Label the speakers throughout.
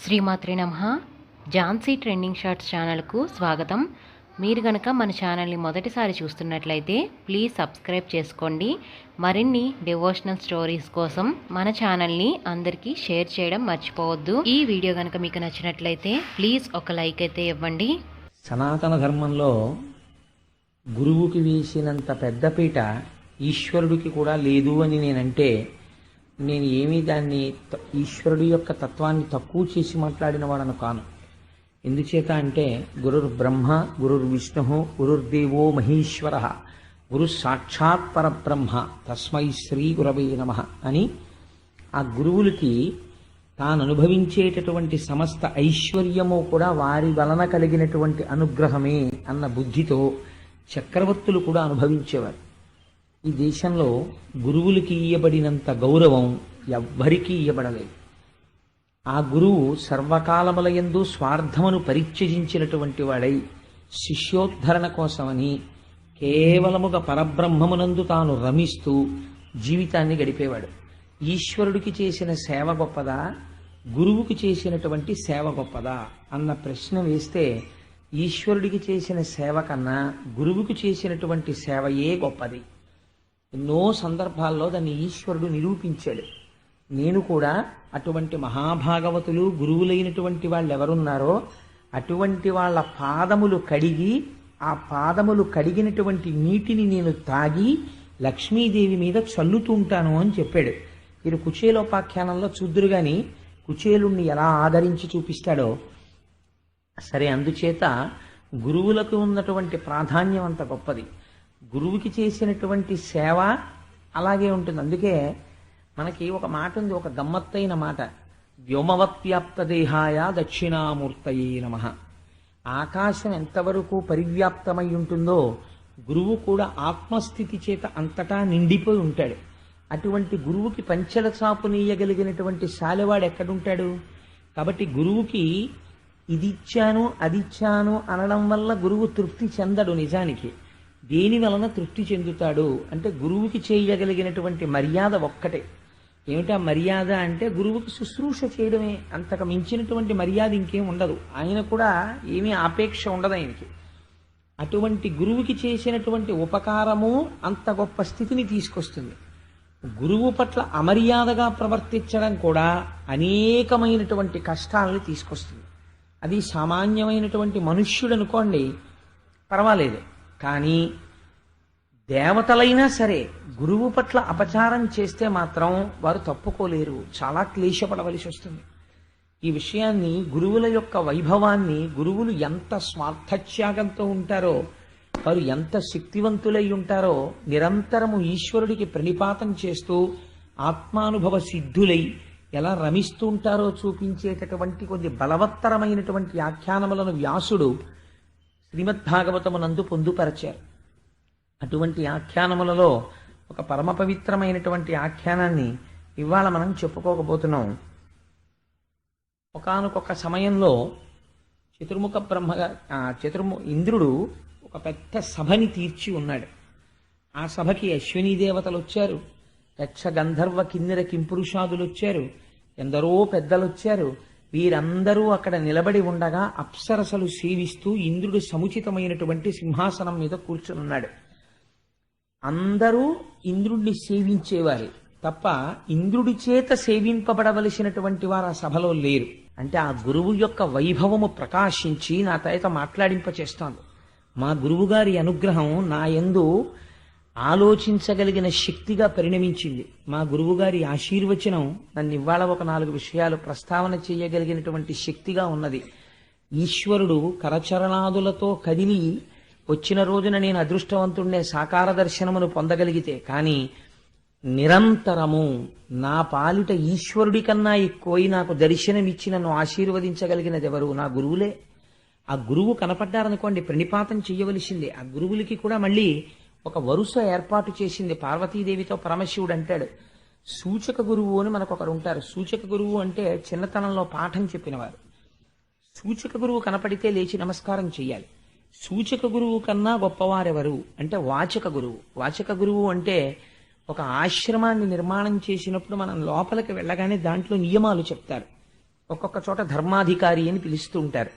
Speaker 1: శ్రీమాత్రే నమః. Jhansi trending shorts ఛానల్కు స్వాగతం. మీరు గనక మన ఛానల్ని మొదటిసారి చూస్తున్నట్లయితే ప్లీజ్ సబ్స్క్రైబ్ చేసుకోండి. మరిన్ని డివోషనల్ స్టోరీస్ కోసం మన ఛానల్ని అందరికీ షేర్ చేయడం మర్చిపోవద్దు. ఈ వీడియో కనుక మీకు నచ్చినట్లయితే ప్లీజ్ ఒక లైక్ అయితే ఇవ్వండి.
Speaker 2: సనాతన ధర్మంలో గురువుకి వేసినంత పెద్దపీట ఈశ్వరుడికి కూడా లేదు అని నేనంటే నేను ఏమీ దాన్ని ఈశ్వరుడి యొక్క తత్వాన్ని తక్కువ చేసి మాట్లాడిన వాడను కాను. ఎందుచేత అంటే గురుర్ బ్రహ్మ గురుర్ విష్ణు గురుర్దేవో మహేశ్వర గురు సాక్షాత్ పరబ్రహ్మ తస్మై శ్రీ గురవే నమః అని ఆ గురువులకి తాను అనుభవించేటటువంటి సమస్త ఐశ్వర్యము కూడా వారి వలన కలిగినటువంటి అనుగ్రహమే అన్న బుద్ధితో చక్రవర్తులు కూడా అనుభవించేవారు. ఈ దేశంలో గురువులకి ఇయ్యబడినంత గౌరవం ఎవ్వరికీ ఇయ్యబడలేదు. ఆ గురువు సర్వకాలములయందు స్వార్థమును పరిత్యజించినటువంటి వాడై శిష్యోద్ధరణ కోసమని కేవలముగా పరబ్రహ్మమునందు తాను రమిస్తూ జీవితాన్ని గడిపేవాడు. ఈశ్వరుడికి చేసిన సేవ గొప్పదా, గురువుకి చేసినటువంటి సేవ గొప్పదా అన్న ప్రశ్న వేస్తే ఈశ్వరుడికి చేసిన సేవ కన్నా గురువుకి చేసినటువంటి సేవయే గొప్పది. ఎన్నో సందర్భాల్లో దాన్ని ఈశ్వరుడు నిరూపించాడు. నేను కూడా అటువంటి మహాభాగవతులు గురువులైనటువంటి వాళ్ళు ఎవరున్నారో అటువంటి వాళ్ళ పాదములు కడిగి ఆ పాదములు కడిగినటువంటి నీటిని నేను తాగి లక్ష్మీదేవి మీద చల్లుతూ ఉంటాను అని చెప్పాడు. మీరు కుచేలోపాఖ్యానంలో చూద్దురు గాని కుచేలుణ్ణి ఎలా ఆదరించి చూపిస్తాడో. సరే, అందుచేత గురువులకు ఉన్నటువంటి ప్రాధాన్యం అంత గొప్పది. గురువుకి చేసినటువంటి సేవ అలాగే ఉంటుంది. అందుకే మనకి ఒక మాట ఉంది, ఒక గమ్మత్తైన మాట, వ్యోమవత్వ్యాప్త దేహాయ దక్షిణామూర్తయే నమః. ఆకాశం ఎంతవరకు పరివ్యాప్తమై ఉంటుందో గురువు కూడా ఆత్మస్థితి చేత అంతటా నిండిపోయి ఉంటాడు. అటువంటి గురువుకి పంచెల చాపు నీయగలిగినటువంటి శాలెవాడు ఎక్కడుంటాడు? కాబట్టి గురువుకి ఇది ఇచ్చాను అది ఇచ్చాను అనడం వల్ల గురువు తృప్తి చెందడు. నిజానికి దేని వలన తృప్తి చెందుతాడు అంటే గురువుకి చేయగలిగినటువంటి మర్యాద ఒక్కటే. ఏమిటా మర్యాద అంటే గురువుకి శుశ్రూష చేయడమే. అంతకు మించినటువంటి మర్యాద ఇంకేం ఉండదు. ఆయన కూడా ఏమీ ఆపేక్ష ఉండదు ఆయనకి. అటువంటి గురువుకి చేసినటువంటి ఉపకారము అంత గొప్ప స్థితిని తీసుకొస్తుంది. గురువు పట్ల అమర్యాదగా ప్రవర్తించడం కూడా అనేకమైనటువంటి కష్టాలను తీసుకొస్తుంది. అది సామాన్యమైనటువంటి మనుష్యుడు అనుకోండి, పర్వాలేదు. కానీ దేవతలైనా సరే గురువు పట్ల అపచారం చేస్తే మాత్రం వారు తప్పుకోలేరు, చాలా క్లేశపడవలసి వస్తుంది. ఈ విషయాన్ని, గురువుల యొక్క వైభవాన్ని, గురువులు ఎంత స్వార్థత్యాగంతో ఉంటారో, వారు ఎంత శక్తివంతులై ఉంటారో, నిరంతరము ఈశ్వరుడికి ప్రణిపాతం చేస్తూ ఆత్మానుభవ సిద్ధులై ఎలా రమిస్తూ ఉంటారో చూపించేటటువంటి కొన్ని బలవత్తరమైనటువంటి ఆఖ్యానములను వ్యాసుడు శ్రీమద్భాగవతమునందు పొందుపరచారు. అటువంటి ఆఖ్యానములలో ఒక పరమ పవిత్రమైనటువంటి ఆఖ్యానాన్ని ఇవాళ మనం చెప్పుకోకపోతున్నాం. ఒకానొక సమయంలో ఇంద్రుడు ఒక పెద్ద సభని తీర్చి ఉన్నాడు. ఆ సభకి అశ్వినీ దేవతలు వచ్చారు, యక్ష గంధర్వ కిన్నెర కింపురుషాదులు వచ్చారు, ఎందరో పెద్దలు వచ్చారు. వీరందరూ అక్కడ నిలబడి ఉండగా అప్సరసలు సేవిస్తూ ఇంద్రుడు సముచితమైనటువంటి సింహాసనం మీద కూర్చున్నాడు. అందరూ ఇంద్రుడిని సేవించేవారు తప్ప ఇంద్రుడి చేత సేవింపబడవలసినటువంటి వారు ఆ సభలో లేరు. అంటే ఆ గురువు యొక్క వైభవము ప్రకాశించి నా చేత మాట్లాడింపచేస్తాను. మా గురువుగారి అనుగ్రహం నా యందు ఆలోచించగలిగిన శక్తిగా పరిణమించింది. మా గురువుగారి ఆశీర్వచనం నన్ను ఇవాళ ఒక 4 విషయాలు ప్రస్తావన చేయగలిగినటువంటి శక్తిగా ఉన్నది. ఈశ్వరుడు కరచరణాదులతో కదిలి వచ్చిన రోజున నేను అదృష్టవంతుడినే సాకార దర్శనమును పొందగలిగితే, కానీ నిరంతరము నా పాలిట ఈశ్వరుడి కన్నా ఎక్కువై నాకు దర్శనమిచ్చి నన్ను ఆశీర్వదించగలిగినది ఎవరు? నా గురువులే. ఆ గురువు కనపడ్డారనుకోండి, ప్రణిపాతం చెయ్యవలసిందే. ఆ గురువులకి కూడా మళ్ళీ ఒక వరుస ఏర్పాటు చేసింది. పార్వతీదేవితో పరమశివుడు అంటాడు, సూచక గురువు అని మనకు ఒకరు ఉంటారు. సూచక గురువు అంటే చిన్నతనంలో పాఠం చెప్పినవారు. సూచక గురువు కనపడితే లేచి నమస్కారం చెయ్యాలి. సూచక గురువు కన్నా గొప్పవారెవరు అంటే వాచక గురువు. వాచక గురువు అంటే ఒక ఆశ్రమాన్ని నిర్మాణం చేసినప్పుడు మనం లోపలికి వెళ్ళగానే దాంట్లో నియమాలు చెప్తారు. ఒక్కొక్క చోట ధర్మాధికారి అని పిలుస్తూ ఉంటారు.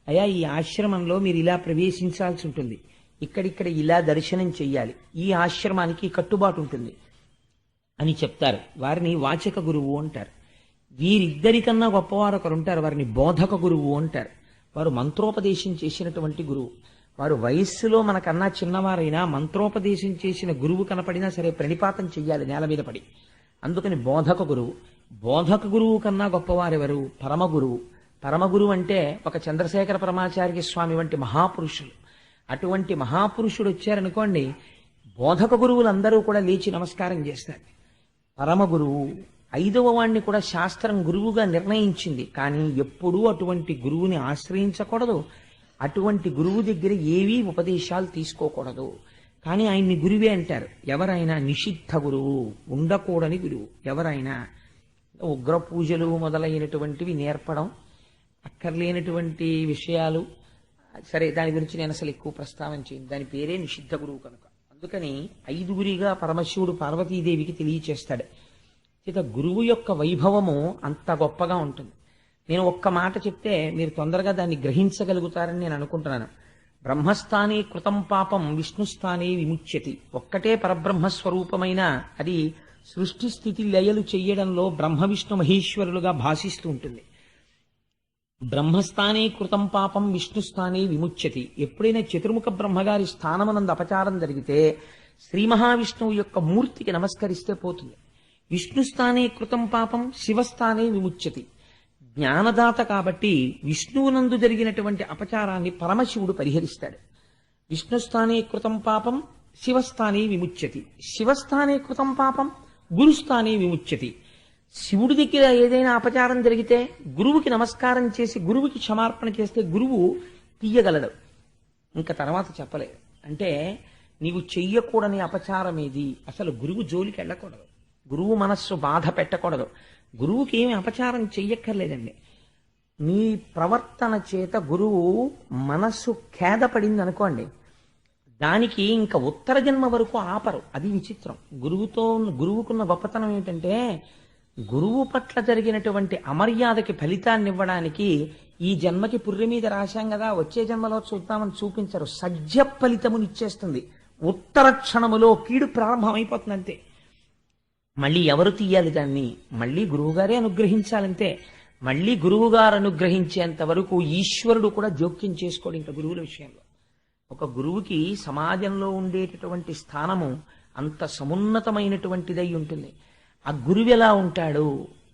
Speaker 2: అయ్యా, ఈ ఆశ్రమంలో మీరు ఇలా ప్రవేశించాల్సి ఉంటుంది, ఇక్కడిక్కడ ఇలా దర్శనం చెయ్యాలి, ఈ ఆశ్రమానికి కట్టుబాటు ఉంటుంది అని చెప్తారు. వారిని వాచక గురువు అంటారు. వీరిద్దరికన్నా గొప్పవారు ఒకరు ఉంటారు, వారిని బోధక గురువు అంటారు. వారు మంత్రోపదేశం చేసినటువంటి గురువు. వారు వయస్సులో మనకన్నా చిన్నవారైనా మంత్రోపదేశం చేసిన గురువు కనపడినా సరే ప్రణిపాతం చెయ్యాలి నేల మీద పడి. అందుకని బోధక గురువు. బోధక గురువు కన్నా గొప్పవారెవరు? పరమగురువు. పరమగురువు అంటే ఒక చంద్రశేఖర పరమాచార్య స్వామి వంటి మహాపురుషులు. అటువంటి మహాపురుషుడు వచ్చారనుకోండి, బోధక గురువులందరూ కూడా లేచి నమస్కారం చేస్తారు. పరమగురువు ఐదవ వాణ్ణి కూడా శాస్త్రం గురువుగా నిర్ణయించింది, కానీ ఎప్పుడూ అటువంటి గురువుని ఆశ్రయించకూడదు, అటువంటి గురువు దగ్గర ఏవీ ఉపదేశాలు తీసుకోకూడదు. కానీ ఆయన్ని గురువే అంటారు. ఎవరైనా నిషిద్ధ గురువు, ఉండకూడని గురువు. ఎవరైనా ఉగ్ర పూజలు మొదలైనటువంటివి నేర్పడం, అక్కర్లేనటువంటి విషయాలు, సరే దాని గురించి నేను అసలు ఎక్కువ ప్రస్తావన చేయను, దాని పేరే నిషిద్ధ గురువు కనుక. అందుకని ఐదుగురిగా పరమశివుడు పార్వతీదేవికి తెలియచేస్తాడు. చేత గురువు యొక్క వైభవము అంత గొప్పగా ఉంటుంది. నేను ఒక్క మాట చెప్తే మీరు తొందరగా దాన్ని గ్రహించగలుగుతారని నేను అనుకుంటున్నాను. బ్రహ్మస్థానే కృతం పాపం విష్ణుస్థానే విముచ్యతి. ఒక్కటే పరబ్రహ్మస్వరూపమైన అది సృష్టి స్థితి లయలు చెయ్యడంలో బ్రహ్మ విష్ణు మహేశ్వరులుగా భాషిస్తూ ఉంటుంది. బ్రహ్మస్థానే కృతం పాపం విష్ణుస్థానే విముచ్యతి. ఎప్పుడైనా చతుర్ముఖ బ్రహ్మగారి స్థానమనందు అపచారం జరిగితే శ్రీ మహావిష్ణువు యొక్క మూర్తికి నమస్కరిస్తే పోతుంది. విష్ణుస్థానే కృతం పాపం శివస్థానే విముచ్యతి. జ్ఞానదాత కాబట్టి విష్ణువునందు జరిగినటువంటి అపచారాన్ని పరమశివుడు పరిహరిస్తాడు. విష్ణుస్థానే కృతం పాపం శివస్థానే విముచ్యతి. శివస్థానే కృతం పాపం గురుస్థానే విముచ్యతి. శివుడి దగ్గర ఏదైనా అపచారం జరిగితే గురువుకి నమస్కారం చేసి గురువుకి క్షమార్పణ చేస్తే గురువు తీయగలడు. ఇంకా తర్వాత చెప్పలేదు. అంటే నీవు చెయ్యకూడని అపచారం ఏది? అసలు గురువు జోలికి వెళ్ళకూడదు, గురువు మనస్సు బాధ పెట్టకూడదు. గురువుకి ఏమి అపచారం చెయ్యక్కర్లేదండి. నీ ప్రవర్తన చేత గురువు మనస్సు ఖేదపడింది అనుకోండి, దానికి ఇంకా ఉత్తర జన్మ వరకు ఆపరు. అది విచిత్రం. గురువుకున్న గొప్పతనం ఏమిటంటే, గురువు పట్ల జరిగినటువంటి అమర్యాదకి ఫలితాన్ని ఇవ్వడానికి ఈ జన్మకి పుర్రె మీద రాశాం కదా, వచ్చే జన్మలో చూద్దామని చూపించరు. సజ్జ ఫలితమునిచ్చేస్తుంది. ఉత్తర క్షణములో కీడు ప్రారంభమైపోతుంది అంతే. మళ్ళీ ఎవరు తీయాలి దాన్ని? మళ్ళీ గురువుగారే అనుగ్రహించాలంతే. మళ్ళీ గురువుగారు అనుగ్రహించేంత వరకు ఈశ్వరుడు కూడా జోక్యం చేసుకోడు ఇంకా గురువుల విషయంలో. ఒక గురువుకి సమాజంలో ఉండేటటువంటి స్థానము అంత సమున్నతమైనటువంటిదై ఉంటుంది. ఆ గురువు ఎలా ఉంటాడు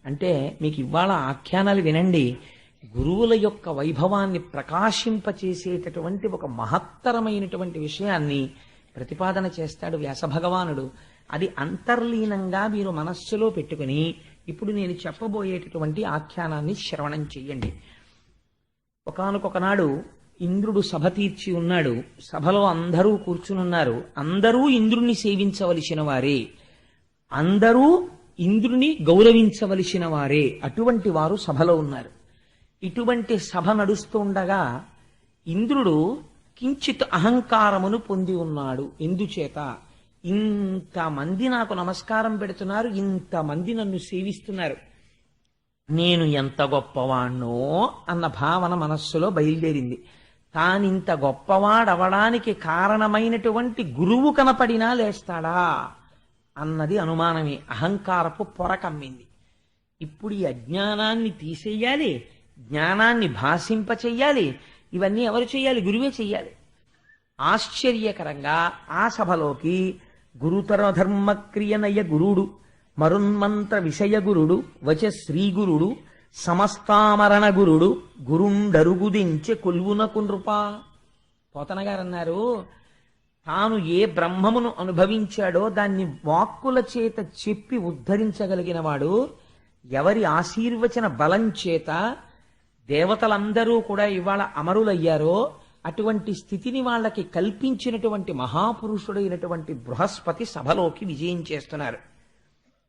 Speaker 2: అంటే, మీకు ఇవాళ ఆఖ్యానాలు వినండి, గురువుల యొక్క వైభవాన్ని ప్రకాశింపచేసేటటువంటి ఒక మహత్తరమైనటువంటి విషయాన్ని ప్రతిపాదన చేస్తాడు వ్యాసభగవానుడు. అది అంతర్లీనంగా మీరు మనస్సులో పెట్టుకుని ఇప్పుడు నేను చెప్పబోయేటటువంటి ఆఖ్యానాన్ని శ్రవణం చెయ్యండి. ఒకానొకనాడు ఇంద్రుడు సభ తీర్చి ఉన్నాడు. సభలో అందరూ కూర్చునున్నారు. అందరూ ఇంద్రుణ్ణి సేవించవలసిన వారే, అందరూ ఇంద్రుని గౌరవించవలసిన వారే. అటువంటి వారు సభలో ఉన్నారు. ఇటువంటి సభ నడుస్తూ ఉండగా ఇంద్రుడు కించిత్ అహంకారమును పొంది ఉన్నాడు. ఎందుచేత? ఇంతమంది నాకు నమస్కారం పెడుతున్నారు, ఇంతమంది నన్ను సేవిస్తున్నారు, నేను ఎంత గొప్పవాణ్ణో అన్న భావన మనస్సులో బయలుదేరింది. తానింత గొప్పవాడవడానికి కారణమైనటువంటి గురువు కనపడినా లేస్తాడా అన్నది అనుమానమే. అహంకారపు పొర కమ్మింది. ఇప్పుడు ఈ అజ్ఞానాన్ని తీసేయాలి, జ్ఞానాన్ని భాషింపచెయ్యాలి. ఇవన్నీ ఎవరు చెయ్యాలి? గురువే చెయ్యాలి. ఆశ్చర్యకరంగా ఆ సభలోకి గురుతర ధర్మక్రియనయ గురుడు, మరున్మంత్ర విషయ గురుడు, వచ శ్రీగురుడు, సమస్తామరణ గురుడు, గురుండరుగుదించె కొల్వునకు నృపా. పోతన గారు అన్నారు, తాను ఏ బ్రహ్మమును అనుభవించాడో దాన్ని వాక్కుల చేత చెప్పి ఉద్ధరించగలిగిన వాడు, ఎవరి ఆశీర్వచన బలం చేత దేవతలందరూ కూడా ఇవాళ అమరులయ్యారో అటువంటి స్థితిని వాళ్ళకి కల్పించినటువంటి మహాపురుషుడైనటువంటి బృహస్పతి సభలోకి విజయం చేస్తున్నారు.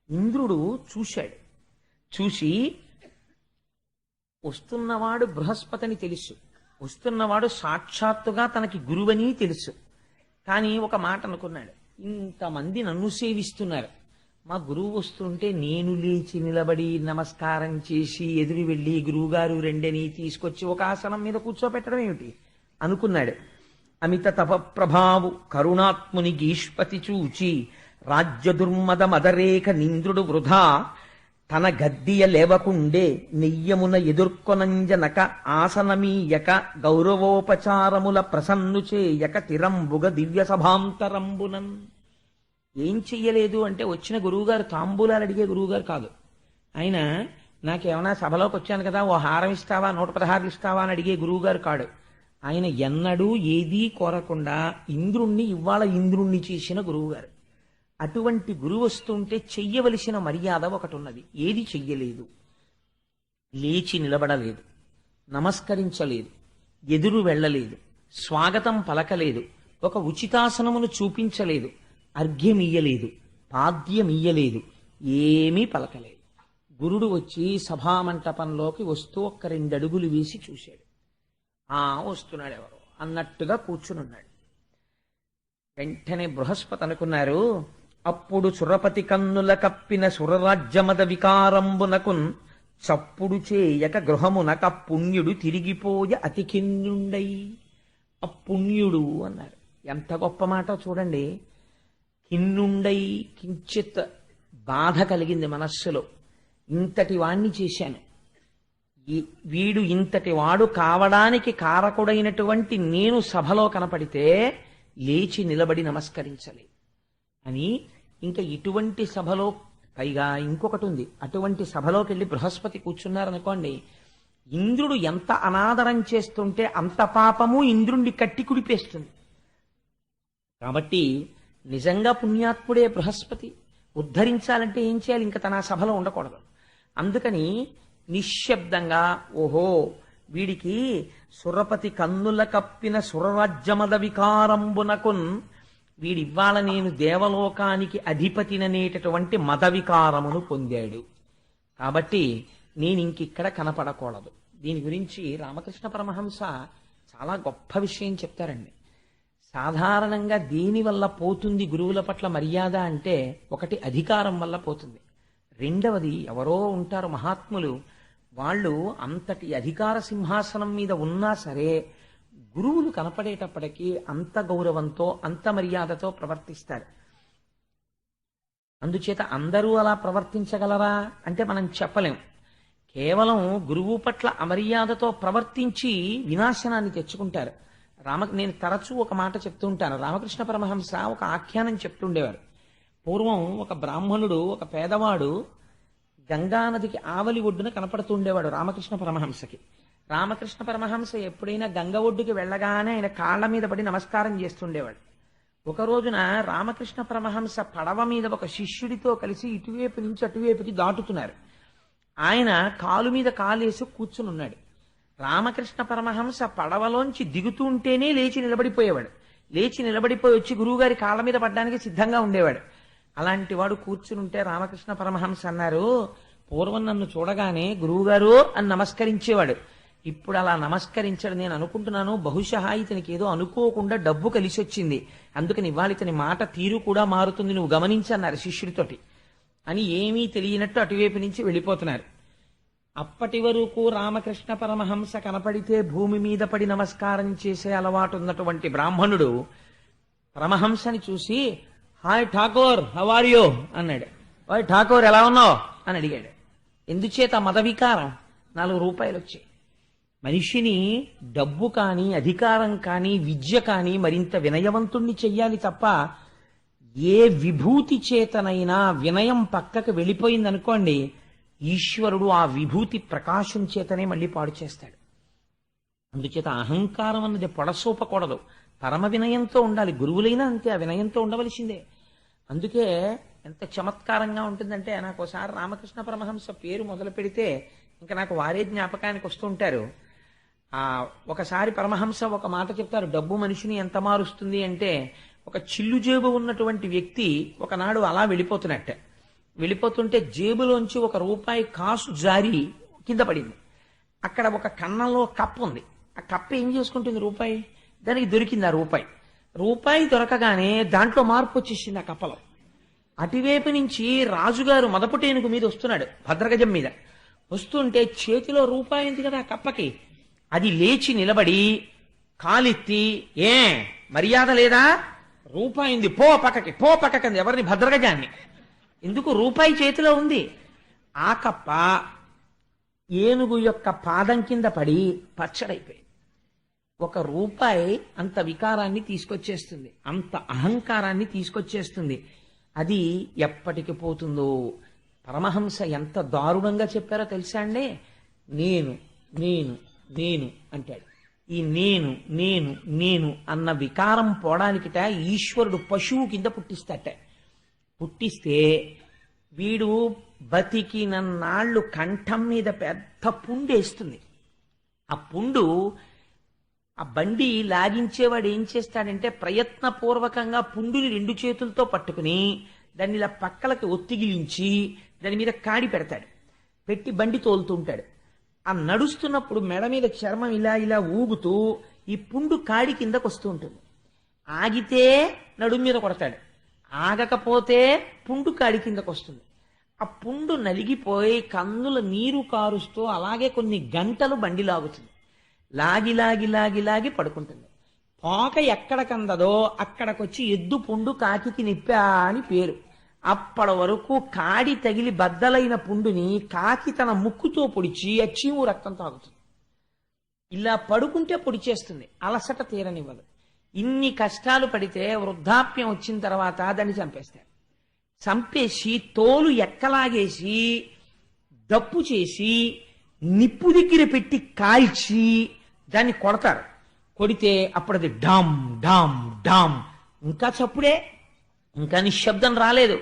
Speaker 2: ఇంద్రుడు చూశాడు. చూసి వస్తున్నవాడు బృహస్పతిని తెలుసు, వస్తున్నవాడు సాక్షాత్తుగా తనకి గురువని తెలుసు. కానీ ఒక మాట అనుకున్నాడు, ఇంతమంది నన్ను సేవిస్తున్నారు, మా గురువు వస్తుంటే నేను లేచి నిలబడి నమస్కారం చేసి ఎదురు వెళ్ళి గురువుగారు రెండని తీసుకొచ్చి ఒక ఆసనం మీద కూర్చోపెట్టడం ఏమిటి అనుకున్నాడు. అమిత తప ప్రభావు కరుణాత్ముని గీష్పతి చూచి రాజ్య దుర్మద మదరేఖ నింద్రుడు వృధా తన గద్దియ లేవకుండే నెయ్యమున ఎదుర్కొనంజనక ఆసనమీయక గౌరవోపచారముల ప్రసన్ను చేయక తిరంబుగ దివ్య సభాంతరంబునన్. ఏం చెయ్యలేదు అంటే వచ్చిన గురువుగారు తాంబూలాలు అడిగే గురువుగారు కాదు. ఆయన నాకేమైనా సభలోకి వచ్చాను కదా ఓ హారం ఇస్తావా 116 ఇస్తావా అని అడిగే గురువుగారు కాడు. ఆయన ఎన్నడూ ఏదీ కోరకుండా ఇంద్రుణ్ణి ఇవాళ ఇంద్రుణ్ణి చేసిన గురువుగారు. అటువంటి గురువు వస్తుంటే చెయ్యవలసిన మర్యాద ఒకటి ఉన్నది. ఏది చెయ్యలేదు. లేచి నిలబడలేదు, నమస్కరించలేదు, ఎదురు వెళ్ళలేదు, స్వాగతం పలకలేదు, ఒక ఉచితాసనమును చూపించలేదు, అర్ఘ్యమియ్యలేదు, పాద్యమియ్యలేదు, ఏమీ పలకలేదు. గురుడు వచ్చి సభామంటపంలోకి వస్తూ 2 అడుగులు వేసి చూశాడు. వస్తున్నాడు ఎవరు అన్నట్టుగా కూర్చునున్నాడు. వెంటనే బృహస్పతి అనుకున్నారు, అప్పుడు సురపతి కన్నుల కప్పిన సురరాజ్యమద వికారంబునకున్ చప్పుడు చేయక గృహమునక పుణ్యుడు తిరిగిపోయ అతికిన్నుండై. అపుణ్యుడు అన్నారు. ఎంత గొప్ప మాట చూడండి. కిన్నుండై, కించిత్ బాధ కలిగింది మనస్సులో. ఇంతటి వాణ్ణి చేశాను, వీడు ఇంతటి వాడు కావడానికి కారకుడైనటువంటి నేను సభలో కనపడితే లేచి నిలబడి నమస్కరించలేదు అని. ఇంకా ఇటువంటి సభలో పైగా ఇంకొకటి ఉంది. అటువంటి సభలోకి వెళ్ళి బృహస్పతి కూర్చున్నారనుకోండి, ఇంద్రుడు ఎంత అనాదరం చేస్తుంటే అంత పాపము ఇంద్రుణ్ణి కట్టి కుడిపేస్తుంది. కాబట్టి నిజంగా పుణ్యాత్ముడే బృహస్పతి. ఉద్ధరించాలంటే ఏం చేయాలి? ఇంకా తన సభలో ఉండకూడదు. అందుకని నిశ్శబ్దంగా ఓహో వీడికి సురపతి కన్నుల కప్పిన సురరాజ్యమద వికారంబునకున్ వీడివ్వాల నేను దేవలోకానికి అధిపతిననేటటువంటి మద వికారమును పొందాడు. కాబట్టి నేను ఇంకిక్కడ కనపడకూడదు. దీని గురించి రామకృష్ణ పరమహంస చాలా గొప్ప విషయం చెప్తారండి. సాధారణంగా దేని వల్ల పోతుంది గురువుల పట్ల మర్యాద అంటే, ఒకటి అధికారం వల్ల పోతుంది. రెండవది ఎవరో ఉంటారు మహాత్ములు, వాళ్ళు అంతటి అధికార సింహాసనం మీద ఉన్నా సరే గురువులు కనపడేటప్పటికీ అంత గౌరవంతో అంత మర్యాదతో ప్రవర్తిస్తారు. అందుచేత అందరూ అలా ప్రవర్తించగలరా అంటే మనం చెప్పలేం. కేవలం గురువు పట్ల అమర్యాదతో ప్రవర్తించి వినాశనాన్ని తెచ్చుకుంటారు. నేను తరచూ ఒక మాట చెప్తూ ఉంటాను. రామకృష్ణ పరమహంస ఒక ఆఖ్యానం చెప్తుండేవారు. పూర్వం ఒక బ్రాహ్మణుడు, ఒక పేదవాడు గంగానదికి ఆవలి ఒడ్డున కనపడుతుండేవాడు రామకృష్ణ పరమహంసకి. రామకృష్ణ పరమహంస ఎప్పుడైనా గంగ ఒడ్డుకి వెళ్ళగానే ఆయన కాళ్ల మీద పడి నమస్కారం చేస్తుండేవాడు. ఒక రోజున రామకృష్ణ పరమహంస పడవ మీద ఒక శిష్యుడితో కలిసి ఇటువైపు నుంచి అటువైపుకి దాటుతున్నారు. ఆయన కాలు మీద కాలేసి కూర్చునున్నాడు. రామకృష్ణ పరమహంస పడవలోంచి దిగుతుంటేనే లేచి నిలబడిపోయేవాడు. లేచి నిలబడిపోయి వచ్చి గురువుగారి కాళ్ళ మీద పడ్డానికి సిద్ధంగా ఉండేవాడు. అలాంటి వాడు కూర్చునుంటే రామకృష్ణ పరమహంస అన్నారు, పూర్వం నన్ను చూడగానే గురువుగారు అని నమస్కరించేవాడు. ఇప్పుడు అలా నమస్కరించాడు. నేను అనుకుంటున్నాను బహుశా ఇతనికి ఏదో అనుకోకుండా డబ్బు కలిసి వచ్చింది, అందుకని ఇవాళ ఇతని మాట తీరు కూడా మారుతుంది, నువ్వు గమనించన్నారు శిష్యుడితోటి అని. ఏమీ తెలియనట్టు అటువైపు నుంచి వెళ్ళిపోతున్నారు. అప్పటి వరకు రామకృష్ణ పరమహంస కనపడితే భూమి మీద పడి నమస్కారం చేసే అలవాటు ఉన్నటువంటి బ్రాహ్మణుడు పరమహంసని చూసి, hi Thakur, how are you అన్నాడు. హాయ్ ఠాకూర్, ఎలా ఉన్నావు అని అడిగాడు. ఎందుచేత మద వికారం. 4 రూపాయలు వచ్చాయి. మనిషిని డబ్బు కానీ అధికారం కానీ విద్య కానీ మరింత వినయవంతుణ్ణి చెయ్యాలి తప్ప, ఏ విభూతి చేతనైనా వినయం పక్కకు వెళ్ళిపోయిందనుకోండి, ఈశ్వరుడు ఆ విభూతి ప్రకాశం చేతనే మళ్ళీ పాడు చేస్తాడు. అందుచేత అహంకారం అన్నది పొడసూపకూడదు. పరమ వినయంతో ఉండాలి. గురువులైనా అంతే, ఆ వినయంతో ఉండవలసిందే. అందుకే ఎంత చమత్కారంగా ఉంటుందంటే, నాకు ఒకసారి రామకృష్ణ పరమహంస పేరు మొదలు పెడితే ఇంకా నాకు వారే జ్ఞాపకానికి వస్తుంటారు. ఒకసారి పరమహంస ఒక మాట చెప్తారు, డబ్బు మనిషిని ఎంత మారుస్తుంది అంటే, ఒక చిల్లు జేబు ఉన్నటువంటి వ్యక్తి ఒకనాడు అలా వెళ్ళిపోతుంటే జేబులోంచి 1 రూపాయి కాసు జారి కింద పడింది. అక్కడ ఒక కన్నంలో కప్పు ఉంది. ఆ కప్పు ఏం చేసుకుంటుంది? రూపాయి. దానికి దొరికింది ఆ రూపాయి. రూపాయి దొరకగానే దాంట్లో మార్పు వచ్చేసింది ఆ కప్పలో. అటువైపు నుంచి రాజుగారు మదపుటేనుగు మీద వస్తున్నాడు, భద్రగజం మీద వస్తుంటే చేతిలో రూపాయి ఉంది కదా కప్పకి, అది లేచి నిలబడి కాలెత్తి, ఏ మర్యాద లేదా, రూపాయి ఉంది, పో పక్కకి, పో పక్కకంది. ఎవరిని? భద్రగజాన్ని. ఎందుకు? రూపాయి చేతిలో ఉంది. ఆ కప్ప ఏనుగు యొక్క పాదం కింద పడి పచ్చడైపోయింది. ఒక రూపాయి అంత వికారాన్ని తీసుకొచ్చేస్తుంది, అంత అహంకారాన్ని తీసుకొచ్చేస్తుంది. అది ఎప్పటికి పోతుందో. పరమహంస ఎంత దారుణంగా చెప్పారో తెలుసా అండి? నేను నేను నేను అంటాడు. ఈ నేను నేను నేను అన్న వికారం పోవడానికిట ఈశ్వరుడు పశువు కింద పుట్టిస్తాట. పుట్టిస్తే వీడు బతికినన్నాళ్ళు కంఠం మీద పెద్ద పుండు వేస్తుంది. ఆ పుండు, ఆ బండి లాగించేవాడు ఏం చేస్తాడంటే ప్రయత్నపూర్వకంగా పుండుని 2 చేతులతో పట్టుకుని దాన్ని ఇలా పక్కలకి ఒత్తిగిలించి దాని మీద కాడి పెడతాడు, పెట్టి బండి తోలుతుంటాడు. ఆ నడుస్తున్నప్పుడు మెడ మీద చర్మం ఇలా ఇలా ఊగుతూ ఈ పుండు కాడి కిందకు వస్తూ ఉంటుంది. ఆగితే నడుము మీద కొడతాడు, ఆగకపోతే పుండు కాడి కిందకు వస్తుంది. ఆ పుండు నలిగిపోయి కన్నుల నీరు కారుస్తూ అలాగే కొన్ని గంటలు బండి లాగుతుంది. లాగి లాగి లాగి లాగి పడుకుంటుంది. పోక ఎక్కడికందదో అక్కడికొచ్చి ఎద్దు పుండు కాకికి నిప్పా అని పేరు. అప్పటి వరకు కాడి తగిలి బద్దలైన పుండుని కాకి తన ముక్కుతో పొడిచి ఆ చీము రక్తం తాగుతుంది. ఇలా పడుకుంటే పొడిచేస్తుంది, అలసట తీరనివ్వదు. ఇన్ని కష్టాలు పడితే వృద్ధాప్యం వచ్చిన తర్వాత దాన్ని చంపేస్తాడు. చంపేసి తోలు ఎక్కలాగేసి దప్పు చేసి నిప్పు దగ్గర పెట్టి కాల్చి దాన్ని కొడతారు. కొడితే అప్పుడు అది డామ్ డామ్ డామ్, ఇంకా చప్పుడే, ఇంకా నిశ్శబ్దం రాలేదు.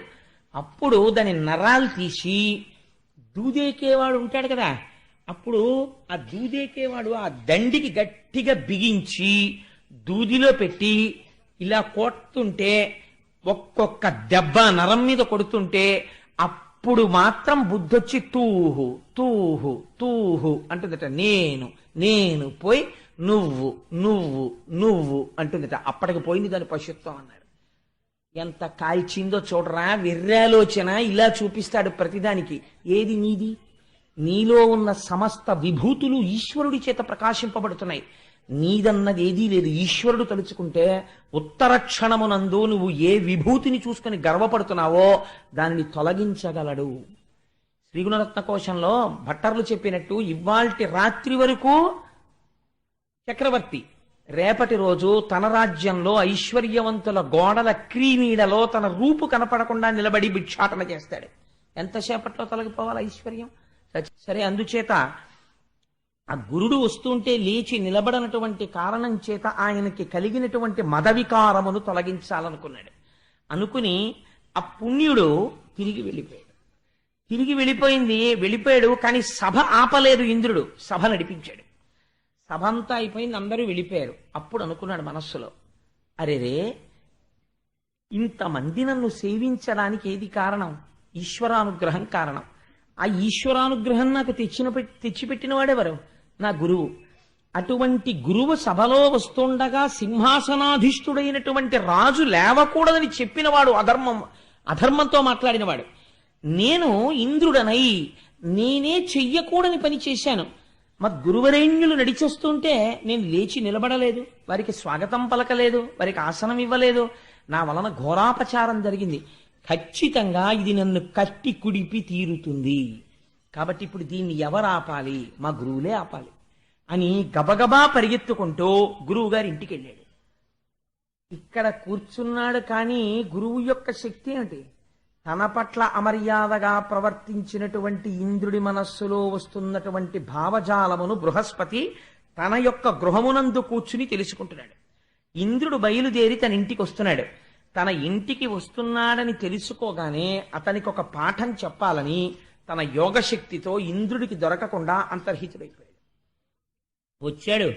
Speaker 2: అప్పుడు దాని నరాలు తీసి దూదేకేవాడు ఉంటాడు కదా, అప్పుడు ఆ దూదేకేవాడు ఆ దండికి గట్టిగా బిగించి దూదిలో పెట్టి ఇలా కొడుతుంటే, ఒక్కొక్క దెబ్బ నరం మీద కొడుతుంటే అప్పుడు మాత్రం బుద్ధొచ్చి తూహు తూహు తూహు అంటుందట. నేను నేను పోయి నువ్వు నువ్వు నువ్వు అంటుందట. అప్పటికి పోయింది దాని పశుత్వం అన్నాడు. ఎంత కాల్చిందో చూడరా, విర్రాలోచన ఇలా చూపిస్తాడు ప్రతిదానికి. ఏది నీది? నీలో ఉన్న సమస్త విభూతులు ఈశ్వరుడి చేత ప్రకాశింపబడుతున్నాయి. నీదన్నది ఏదీ లేదు. ఈశ్వరుడు తలుచుకుంటే ఉత్తర క్షణమునందు నువ్వు ఏ విభూతిని చూసుకుని గర్వపడుతున్నావో దానిని తొలగించగలడు. శ్రీగుణరత్న కోశంలో భట్టర్లు చెప్పినట్టు ఇవాల్టి రాత్రి వరకు చక్రవర్తి, రేపటి రోజు తన రాజ్యంలో ఐశ్వర్యవంతుల గోడల క్రీనీడలో తన రూపు కనపడకుండా నిలబడి భిక్షాటన చేస్తాడు. ఎంతసేపట్లో తొలగిపోవాలి ఐశ్వర్యం? సరే, అందుచేత ఆ గురుడు వస్తుంటే లేచి నిలబడనటువంటి కారణం చేత ఆయనకి కలిగినటువంటి మదవికారమును తొలగించాలనుకున్నాడు. అనుకుని ఆ పుణ్యుడు తిరిగి వెళ్ళిపోయాడు. కానీ సభ ఆపలేదు ఇంద్రుడు, సభ నడిపించాడు. సభ అంతా అయిపోయింది, అందరూ వెళ్ళిపోయారు. అప్పుడు అనుకున్నాడు మనస్సులో, అరేరే, ఇంతమంది నన్ను సేవించడానికి ఏది కారణం? ఈశ్వరానుగ్రహం కారణం. ఆ ఈశ్వరానుగ్రహం నాకు తెచ్చిపెట్టిన వాడెవరు? నా గురువు. అటువంటి గురువు సభలో వస్తుండగా సింహాసనాధిష్ఠుడైనటువంటి రాజు లేవకూడదని చెప్పినవాడు అధర్మంతో మాట్లాడినవాడు. నేను ఇంద్రుడనై నేనే చెయ్యకూడని పని చేశాను. మా గురువరేణ్యులు నడిచేస్తుంటే నేను లేచి నిలబడలేదు, వారికి స్వాగతం పలకలేదు, వారికి ఆసనం ఇవ్వలేదు. నా వలన ఘోరాపచారం జరిగింది. ఖచ్చితంగా ఇది నన్ను కట్టి కుడిపి తీరుతుంది. కాబట్టి ఇప్పుడు దీన్ని ఎవరు ఆపాలి? మా గురువులే ఆపాలి అని గబగబా పరిగెత్తుకుంటూ గురువు గారి ఇంటికి వెళ్ళాడు. ఇక్కడ కూర్చున్నాడు, కానీ గురువు యొక్క శక్తి ఏమిటి? తన పట్ల అమర్యాదగా ప్రవర్తించినటువంటి ఇంద్రుడి మనస్సులో వస్తున్నటువంటి భావజాలమును బృహస్పతి తన యొక్క గృహమునందు కూర్చుని తెలుసుకుంటున్నాడు. ఇంద్రుడు బయలుదేరి తన ఇంటికి వస్తున్నాడు. తన ఇంటికి వస్తున్నాడని తెలుసుకోగానే అతనికి ఒక పాఠం చెప్పాలని తన యోగశక్తితో ఇంద్రుడికి దొరకకుండా అంతర్హితుడైపోయాడు. వచ్చాడు,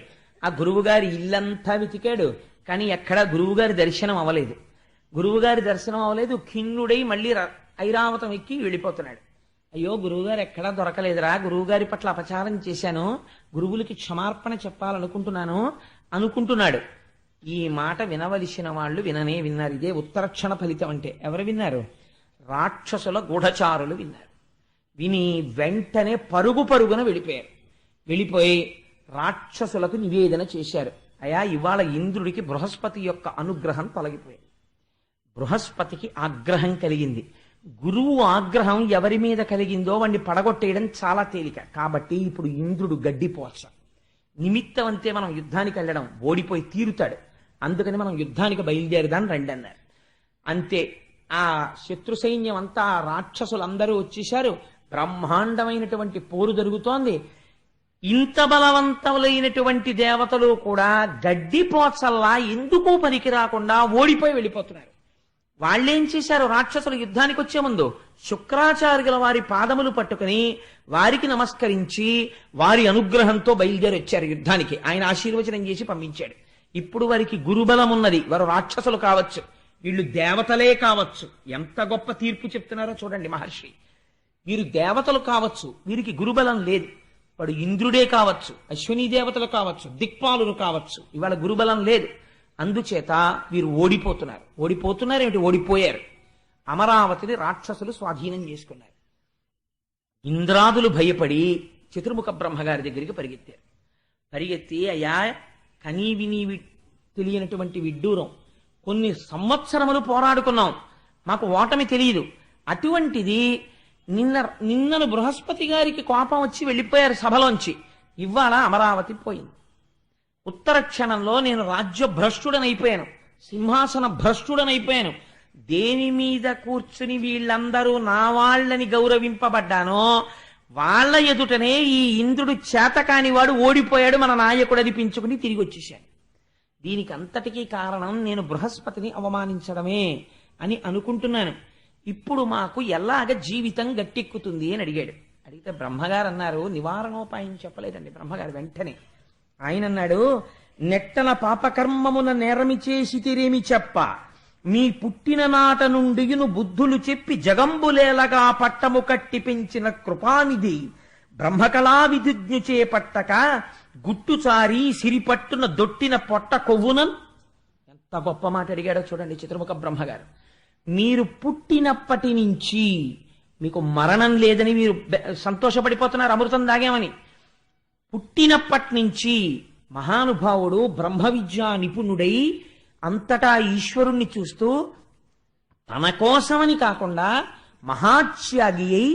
Speaker 2: ఆ గురువుగారి ఇల్లంతా వెతికాడు, కానీ ఎక్కడా గురువుగారి దర్శనం అవ్వలేదు. ఖిన్నుడై మళ్ళీ ఐరావతం ఎక్కి వెళ్ళిపోతున్నాడు. అయ్యో, గురువుగారు ఎక్కడా దొరకలేదురా, గురువుగారి పట్ల అపచారం చేశాను, గురువులకి క్షమార్పణ అనుకుంటున్నాడు. ఈ మాట వినవలసిన వాళ్ళు విన్నారు. ఇదే ఉత్తరక్షణ ఫలితం అంటే. ఎవరు విన్నారు? రాక్షసుల గూఢచారులు విన్నారు. విని వెంటనే పరుగున వెళ్ళిపోయి రాక్షసులకు నివేదన చేశారు. అయా, ఇవాళ ఇంద్రుడికి బృహస్పతి యొక్క అనుగ్రహం తొలగిపోయింది. బృహస్పతికి ఆగ్రహం కలిగింది. గురువు ఆగ్రహం ఎవరి మీద కలిగిందో వాడిని పడగొట్టేయడం చాలా తేలిక. కాబట్టి ఇప్పుడు ఇంద్రుడు గడ్డిపోచ. నిమిత్తం అంతే మనం యుద్ధానికి వెళ్ళడం, ఓడిపోయి తీరుతాడు. అందుకని మనం యుద్ధానికి బయలుదేరదాం రండి అన్నారు. అంతే, ఆ శత్రు సైన్యం అంతా, రాక్షసులందరూ వచ్చేశారు. బ్రహ్మాండమైనటువంటి పోరు జరుగుతోంది. ఇంత బలవంతులైనటువంటి దేవతలు కూడా గడ్డిపోచల్లా ఎందుకు పనికి రాకుండా ఓడిపోయి వెళ్ళిపోతున్నారు. వాళ్ళేం చేశారు? రాక్షసులు యుద్ధానికి వచ్చే ముందు శుక్రాచార్యుల వారి పాదములు పట్టుకుని వారికి నమస్కరించి వారి అనుగ్రహంతో బయలుదేరి వచ్చారు యుద్ధానికి. ఆయన ఆశీర్వచనం చేసి పంపించాడు. ఇప్పుడు వారికి గురుబలం ఉన్నది. వారు రాక్షసులు కావచ్చు, వీళ్ళు దేవతలే కావచ్చు. ఎంత గొప్ప తీర్పు చెప్తున్నారో చూడండి మహర్షి. వీరు దేవతలు కావచ్చు, వీరికి గురుబలం లేదు. వాడు ఇంద్రుడే కావచ్చు, అశ్విని దేవతలు కావచ్చు, దిక్పాలురు కావచ్చు, ఇవాళ గురుబలం లేదు. అందుచేత వీరు ఓడిపోతున్నారు. ఓడిపోయారు. అమరావతిని రాక్షసులు స్వాధీనం చేసుకున్నారు. ఇంద్రాదులు భయపడి చతుర్ముఖ బ్రహ్మగారి దగ్గరికి పరిగెత్తి, అయ్యా, కనీ విని తెలియనటువంటి విడ్డూరం, కొన్ని సంవత్సరములు పోరాడుకున్నాం, మాకు ఓటమి తెలియదు. అటువంటిది నిన్నను బృహస్పతి గారికి కోపం వచ్చి వెళ్ళిపోయారు సభలోంచి. ఇవాళ అమరావతి పోయింది. ఉత్తర క్షణంలో నేను రాజ్య భ్రష్టుడనైపోయాను, సింహాసన భ్రష్టుడనైపోయాను. దేని మీద కూర్చుని వీళ్ళందరూ నా వాళ్ళని గౌరవింపబడ్డానో వాళ్ళ ఎదుటనే ఈ ఇంద్రుడు చేతకాని వాడు ఓడిపోయాడు, మన నాయకుడు అనిపించుకుని తిరిగి వచ్చేశాను. దీనికి అంతటికీ కారణం నేను బృహస్పతిని అవమానించడమే అని అనుకుంటున్నాను. ఇప్పుడు మాకు ఎలాగ జీవితం గట్టెక్కుతుంది అని అడిగితే బ్రహ్మగారు అన్నారు, నివారణోపాయం చెప్పలేదండి బ్రహ్మగారు. వెంటనే ఆయన అన్నాడు, నెట్టన పాపకర్మమున నేరమి చేసి తిరేమి చెప్ప, మీ పుట్టిన నాట నుండియును బుద్ధులు చెప్పి జగంబులేలగా పట్టము కట్టి పెంచిన కృపానిధి బ్రహ్మకళా విధిజ్ఞు చేపట్టక గుట్టుచారి సిరిపట్టున దొట్టిన పొట్ట కొవ్వునన్. ఎంత గొప్ప మాట అడిగాడో చూడండి చతుర్ముఖ బ్రహ్మగారు. మీరు పుట్టినప్పటి నుంచి మీకు మరణం లేదని మీరు సంతోషపడిపోతున్నారు, అమృతం దాగామని. పుట్టినప్పటి నుంచి మహానుభావుడు బ్రహ్మ విద్యా నిపుణుడై అంతటా ఈశ్వరుణ్ణి చూస్తూ తన కోసమని కాకుండా మహాత్యాగి అయి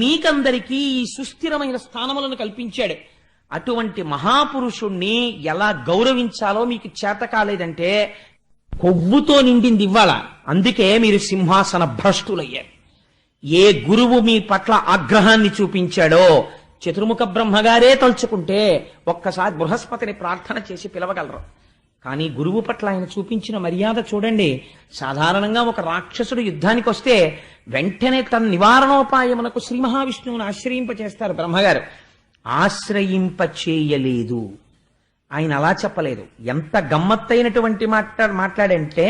Speaker 2: మీకందరికీ ఈ సుస్థిరమైన స్థానములను కల్పించాడు. అటువంటి మహాపురుషుణ్ణి ఎలా గౌరవించాలో మీకు చేత కాలేదంటే కొవ్వుతో నిండింది ఇవ్వాల. అందుకే మీరు సింహాసన భ్రష్టులయ్యారు. ఏ గురువు మీ పట్ల ఆగ్రహాన్ని చూపించాడో చతుర్ముఖ బ్రహ్మగారే తలుచుకుంటే ఒక్కసారి బృహస్పతిని ప్రార్థన చేసి పిలవగలరు. కానీ గురువు పట్ల ఆయన చూపించిన మర్యాద చూడండి. సాధారణంగా ఒక రాక్షసుడు యుద్ధానికి వస్తే వెంటనే తన నివారణోపాయమునకు శ్రీ మహావిష్ణువుని ఆశ్రయింపచేస్తారు బ్రహ్మగారు. ఆశ్రయింపచేయలేదు, ఆయన అలా చెప్పలేదు. ఎంత గమ్మత్తైనటువంటి మాట్లాడంటే,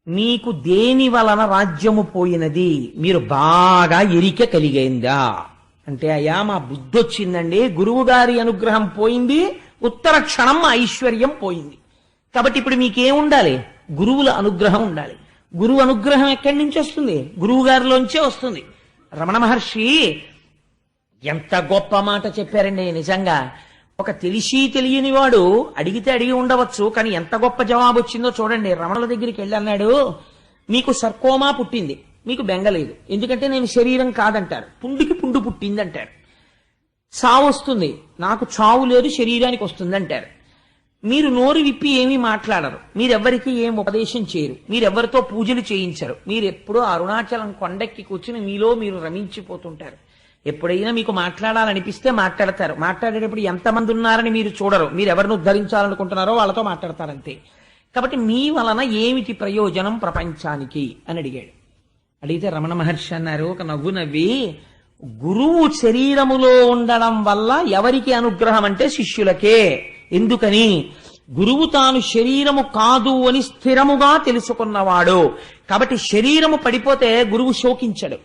Speaker 2: మీకు దేని వలన రాజ్యము పోయినది మీరు బాగా ఎరిక కలిగైందా అంటే, అయ్యా మా బుద్ధి వచ్చిందండి, గురువు గారి అనుగ్రహం పోయింది, ఉత్తర క్షణం ఐశ్వర్యం పోయింది. కాబట్టి ఇప్పుడు మీకేం ఉండాలి? గురువుల అనుగ్రహం ఉండాలి. గురువు అనుగ్రహం ఎక్కడి నుంచి వస్తుంది? గురువు గారిలోంచే వస్తుంది. రమణ మహర్షి ఎంత గొప్ప మాట చెప్పారండి. నిజంగా ఒక తెలిసి తెలియని వాడు అడిగితే అడిగి ఉండవచ్చు, కానీ ఎంత గొప్ప జవాబు వచ్చిందో చూడండి. రమణుల దగ్గరికి వెళ్ళి అన్నాడు, మీకు సర్కోమా పుట్టింది, మీకు బెంగలేదు, ఎందుకంటే నేను శరీరం కాదంటారు. పుండుకి పుండు పుట్టింది అంటారు. చావు వస్తుంది, నాకు చావు లేదు, శరీరానికి వస్తుంది అంటారు. మీరు నోరు విప్పి ఏమీ మాట్లాడరు, మీరెవ్వరికీ ఏం ఉపదేశం చేయరు, మీరెవ్వరితో పూజలు చేయించరు, మీరెప్పుడూ అరుణాచలం కొండెక్కి కూర్చుని మీలో మీరు రమించిపోతుంటారు. ఎప్పుడైనా మీకు మాట్లాడాలనిపిస్తే మాట్లాడతారు. మాట్లాడేటప్పుడు ఎంతమంది ఉన్నారని మీరు చూడరు, మీరు ఎవరిని ఉద్ధరించాలనుకుంటున్నారో వాళ్ళతో మాట్లాడతారంతే. కాబట్టి మీ వలన ఏమిటి ప్రయోజనం ప్రపంచానికి అని అడిగితే రమణ మహర్షి అన్నారు, ఒక నవ్వు నవ్వి, గురువు శరీరములో ఉండడం వల్ల ఎవరికి అనుగ్రహం అంటే శిష్యులకే. ఎందుకని? గురువు తాను శరీరము కాదు అని స్థిరముగా తెలుసుకున్నవాడు. కాబట్టి శరీరము పడిపోతే గురువు శోకించడు,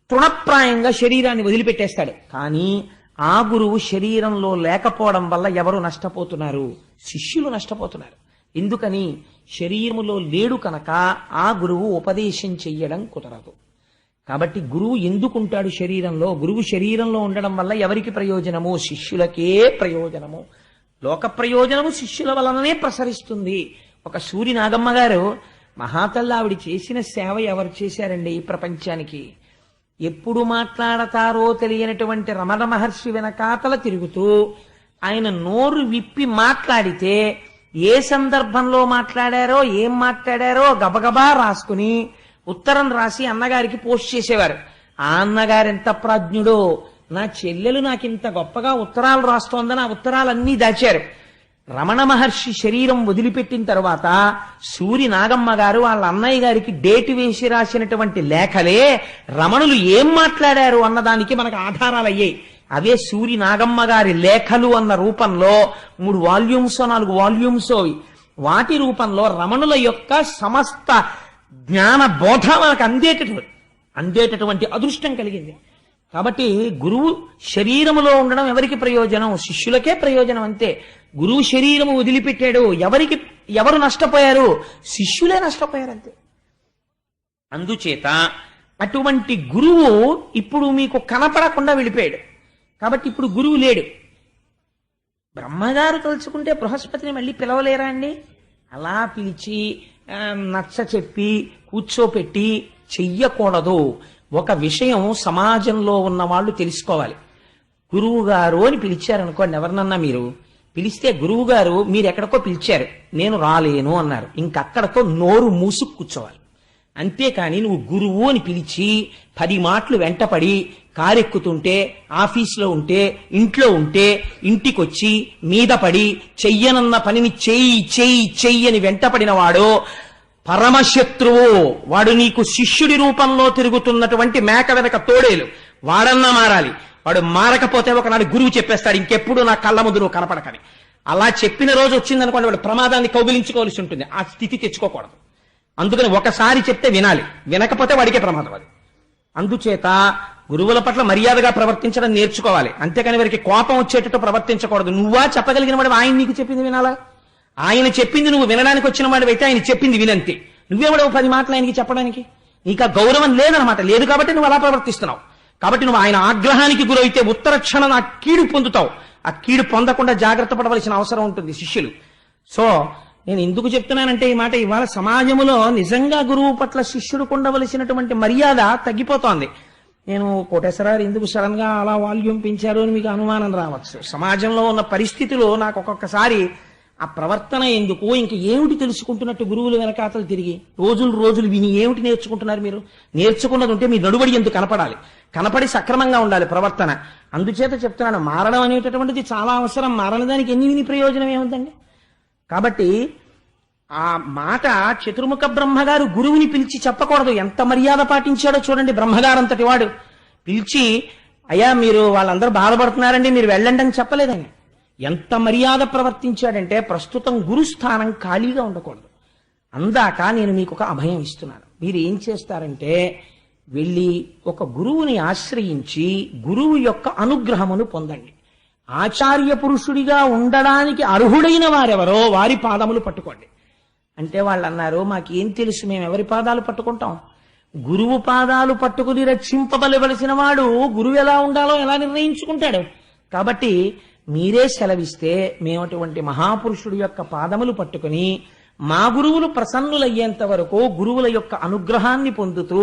Speaker 2: తృణప్రాయంగా శరీరాన్ని వదిలిపెట్టేస్తాడు. కానీ ఆ గురువు శరీరంలో లేకపోవడం వల్ల ఎవరు నష్టపోతున్నారు? శిష్యులు నష్టపోతున్నారు. ఎందుకని? శరీరములో లేడు కనుక ఆ గురువు ఉపదేశం చెయ్యడం కుదరదు. కాబట్టి గురువు ఎందుకుంటాడు శరీరంలో? గురువు శరీరంలో ఉండడం వల్ల ఎవరికి ప్రయోజనము? శిష్యులకే ప్రయోజనము. లోక ప్రయోజనము శిష్యుల వలననే ప్రసరిస్తుంది. ఒక సూరి నాగమ్మ గారు మహాతల్లి ఆవిడ చేసిన సేవ ఎవరు చేశారండి ఈ ప్రపంచానికి? ఎప్పుడు మాట్లాడతారో తెలియనటువంటి రమణ మహర్షి వెనకాతల తిరుగుతూ ఆయన నోరు విప్పి మాట్లాడితే ఏ సందర్భంలో మాట్లాడారో ఏం మాట్లాడారో గబగబా రాసుకుని ఉత్తరం రాసి అన్నగారికి పోస్ట్ చేసేవారు. ఆ అన్నగారు ఎంత ప్రాజ్ఞుడో! నా చెల్లెలు నాకింత గొప్పగా ఉత్తరాలు రాస్తోందని ఆ ఉత్తరాలన్నీ దాచారు. రమణ మహర్షి శరీరం వదిలిపెట్టిన తర్వాత సూరి నాగమ్మ గారు వాళ్ళ అన్నయ్య గారికి డేట్ వేసి రాసినటువంటి లేఖలే రమణులు ఏం మాట్లాడారు అన్నదానికి మనకు ఆధారాలు అయ్యాయి. అవే సూరి నాగమ్మ గారి లేఖలు అన్న రూపంలో 3 వాల్యూమ్స్ 4 వాల్యూమ్స్ వాటి రూపంలో రమణుల యొక్క సమస్త జ్ఞాన బోధ మనకు అందేటటువంటి అదృష్టం కలిగింది. కాబట్టి గురువు శరీరములో ఉండడం ఎవరికి ప్రయోజనం? శిష్యులకే ప్రయోజనం అంతే. గురువు శరీరము వదిలిపెట్టాడు, ఎవరు నష్టపోయారు? శిష్యులే నష్టపోయారు అంతే. అందుచేత అటువంటి గురువు ఇప్పుడు మీకు కనపడకుండా వెళ్ళిపోయాడు. కాబట్టి ఇప్పుడు గురువు లేడు. బ్రహ్మగారు తలుచుకుంటే బృహస్పతిని మళ్ళీ పిలవలేరా అండి? అలా పిలిచి నచ్చ చెప్పి కూర్చోపెట్టి చెయ్యకూడదు. ఒక విషయం సమాజంలో ఉన్న వాళ్ళు తెలుసుకోవాలి. గురువు గారు అని పిలిచారనుకోండి, ఎవరినన్నా మీరు పిలిస్తే గురువు గారు మీరు ఎక్కడికో పిలిచారు, నేను రాలేను అన్నారు, ఇంకక్కడతో నోరు మూసుకు కూర్చోవాలి. అంతేకాని నువ్వు గురువు అని పిలిచి 10 మాటలు వెంటపడి కారెక్కుతుంటే, ఆఫీసులో ఉంటే, ఇంట్లో ఉంటే, ఇంటికొచ్చి మీద పడి చెయ్యనన్న పనిని చెయ్యి అని వెంటపడిన వాడు పరమశత్రువు. వాడు నీకు శిష్యుడి రూపంలో తిరుగుతున్నటువంటి మేక వెనక తోడేలు. వాడన్నా మారాలి. వాడు మారకపోతే ఒకనాడు గురువు చెప్పేస్తాడు, ఇంకెప్పుడు నా కళ్ళ ముందు నువ్వు కనపడకని. అలా చెప్పిన రోజు వచ్చిందనుకోండి, వాడు ప్రమాదాన్ని కౌగిలించుకోవాల్సి ఉంటుంది. ఆ స్థితి తెచ్చుకోకూడదు. అందుకని ఒకసారి చెప్తే వినాలి, వినకపోతే వాడికే ప్రమాదం అది. అందుచేత గురువుల పట్ల మర్యాదగా ప్రవర్తించడం నేర్చుకోవాలి. అంతేకాని వారికి కోపం వచ్చేటట్టు ప్రవర్తించకూడదు. నువ్వా చెప్పగలిగిన వాడు ఆయన నీకు చెప్పింది వినాలా? ఆయన చెప్పింది నువ్వు వినడానికి వచ్చిన వాడు అయితే ఆయన చెప్పింది వినంతే. నువ్వేవాడు 10 మాటలు ఆయనకి చెప్పడానికి? నీకు ఆ గౌరవం లేదనమాట. లేదు కాబట్టి నువ్వు అలా ప్రవర్తిస్తున్నావు. కాబట్టి నువ్వు ఆయన ఆగ్రహానికి గురైతే ఉత్తర క్షణం ఆ కీడు పొందుతావు. ఆ కీడు పొందకుండా జాగ్రత్త పడవలసిన అవసరం ఉంటుంది శిష్యులు. సో నేను ఎందుకు చెప్తున్నానంటే ఈ మాట, ఇవాళ సమాజంలో నిజంగా గురువు పట్ల శిష్యుడు ఉండవలసినటువంటి మర్యాద తగ్గిపోతోంది. నేను కోటేశ్వరరావు ఎందుకు సడన్ గా అలా వాల్యూమ్ పెంచారు అని మీకు అనుమానం రావచ్చు. సమాజంలో ఉన్న పరిస్థితిలో నాకు ఒక్కొక్కసారి ఆ ప్రవర్తన ఎందుకు, ఇంక ఏమిటి తెలుసుకుంటున్నట్టు గురువులు వెనకాతలు తిరిగి రోజులు విని ఏమిటి నేర్చుకుంటున్నారు మీరు? నేర్చుకున్నది ఉంటే మీ నడుబడి ఎందుకు కనపడాలి, కనపడి సక్రమంగా ఉండాలి ప్రవర్తన. అందుచేత చెప్తున్నాను, మారడం అనేటటువంటిది చాలా అవసరం. మారని దానికి ఎన్ని విని ప్రయోజనం ఏముందండి? కాబట్టి ఆ మాట చతుర్ముఖ బ్రహ్మగారు గురువుని పిలిచి చెప్పకూడదు. ఎంత మర్యాద పాటించాడో చూడండి. బ్రహ్మగారంతటి వాడు పిలిచి, అయ్యా మీరు వాళ్ళందరూ బాధపడుతున్నారండి, మీరు వెళ్ళండి అని చెప్పలేదని. ఎంత మర్యాద ప్రవర్తించాడంటే, ప్రస్తుతం గురుస్థానం ఖాళీగా ఉండకూడదు. అందాక నేను మీకు ఒక అభయం ఇస్తున్నాను. మీరు ఏం చేస్తారంటే, వెళ్ళి ఒక గురువుని ఆశ్రయించి గురువు యొక్క అనుగ్రహమును పొందండి. ఆచార్య పురుషుడిగా ఉండడానికి అర్హుడైన వారెవరో వారి పాదములు పట్టుకోండి. అంటే వాళ్ళు అన్నారు, మాకేం తెలుసు, మేము ఎవరి పాదాలు పట్టుకుంటాం? గురువు పాదాలు పట్టుకుని రక్షింపబలవలసిన వాడు గురువు ఎలా ఉండాలో ఎలా నిర్ణయించుకుంటాడు? కాబట్టి మీరే సెలవిస్తే మేము అటువంటి మహాపురుషుడి యొక్క పాదములు పట్టుకుని మా గురువులు ప్రసన్నులయ్యేంత వరకు గురువుల యొక్క అనుగ్రహాన్ని పొందుతూ,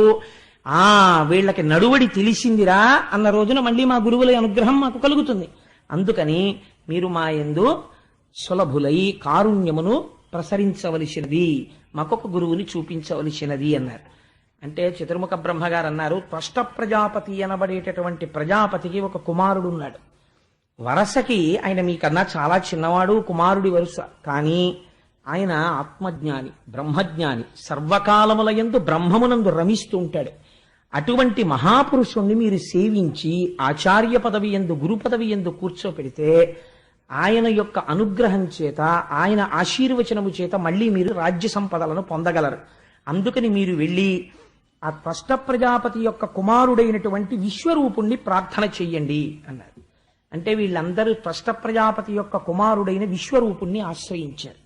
Speaker 2: వీళ్ళకి నడువడి తెలిసిందిరా అన్న రోజున మళ్ళీ మా గురువుల అనుగ్రహం మాకు కలుగుతుంది. అందుకని మీరు మా యందు సులభులై కారుణ్యమును ప్రసరించవలసినది, మాకొక గురువుని చూపించవలసినది అన్నారు. అంటే చతుర్ముఖ బ్రహ్మగారు అన్నారు, త్వష్ట ప్రజాపతి అనబడేటటువంటి ప్రజాపతికి ఒక కుమారుడు ఉన్నాడు. వరసకి ఆయన మీకన్నా చాలా చిన్నవాడు, కుమారుడి వరుస. కానీ ఆయన ఆత్మజ్ఞాని, బ్రహ్మజ్ఞాని, సర్వకాలముల యందు బ్రహ్మమునందు రమిస్తూ ఉంటాడు. అటువంటి మహాపురుషుణ్ణి మీరు సేవించి ఆచార్య పదవి యందు, గురు పదవి యందు కూర్చోపెడితే ఆయన యొక్క అనుగ్రహం చేత, ఆయన ఆశీర్వచనము చేత మళ్ళీ మీరు రాజ్య సంపదలను పొందగలరు. అందుకని మీరు వెళ్ళి ఆ త్వష్ట ప్రజాపతి యొక్క కుమారుడైనటువంటి విశ్వరూపుణ్ణి ప్రార్థన చెయ్యండి అన్నారు. అంటే వీళ్ళందరూ త్వష్ట ప్రజాపతి యొక్క కుమారుడైన విశ్వరూపుణ్ణి ఆశ్రయించారు.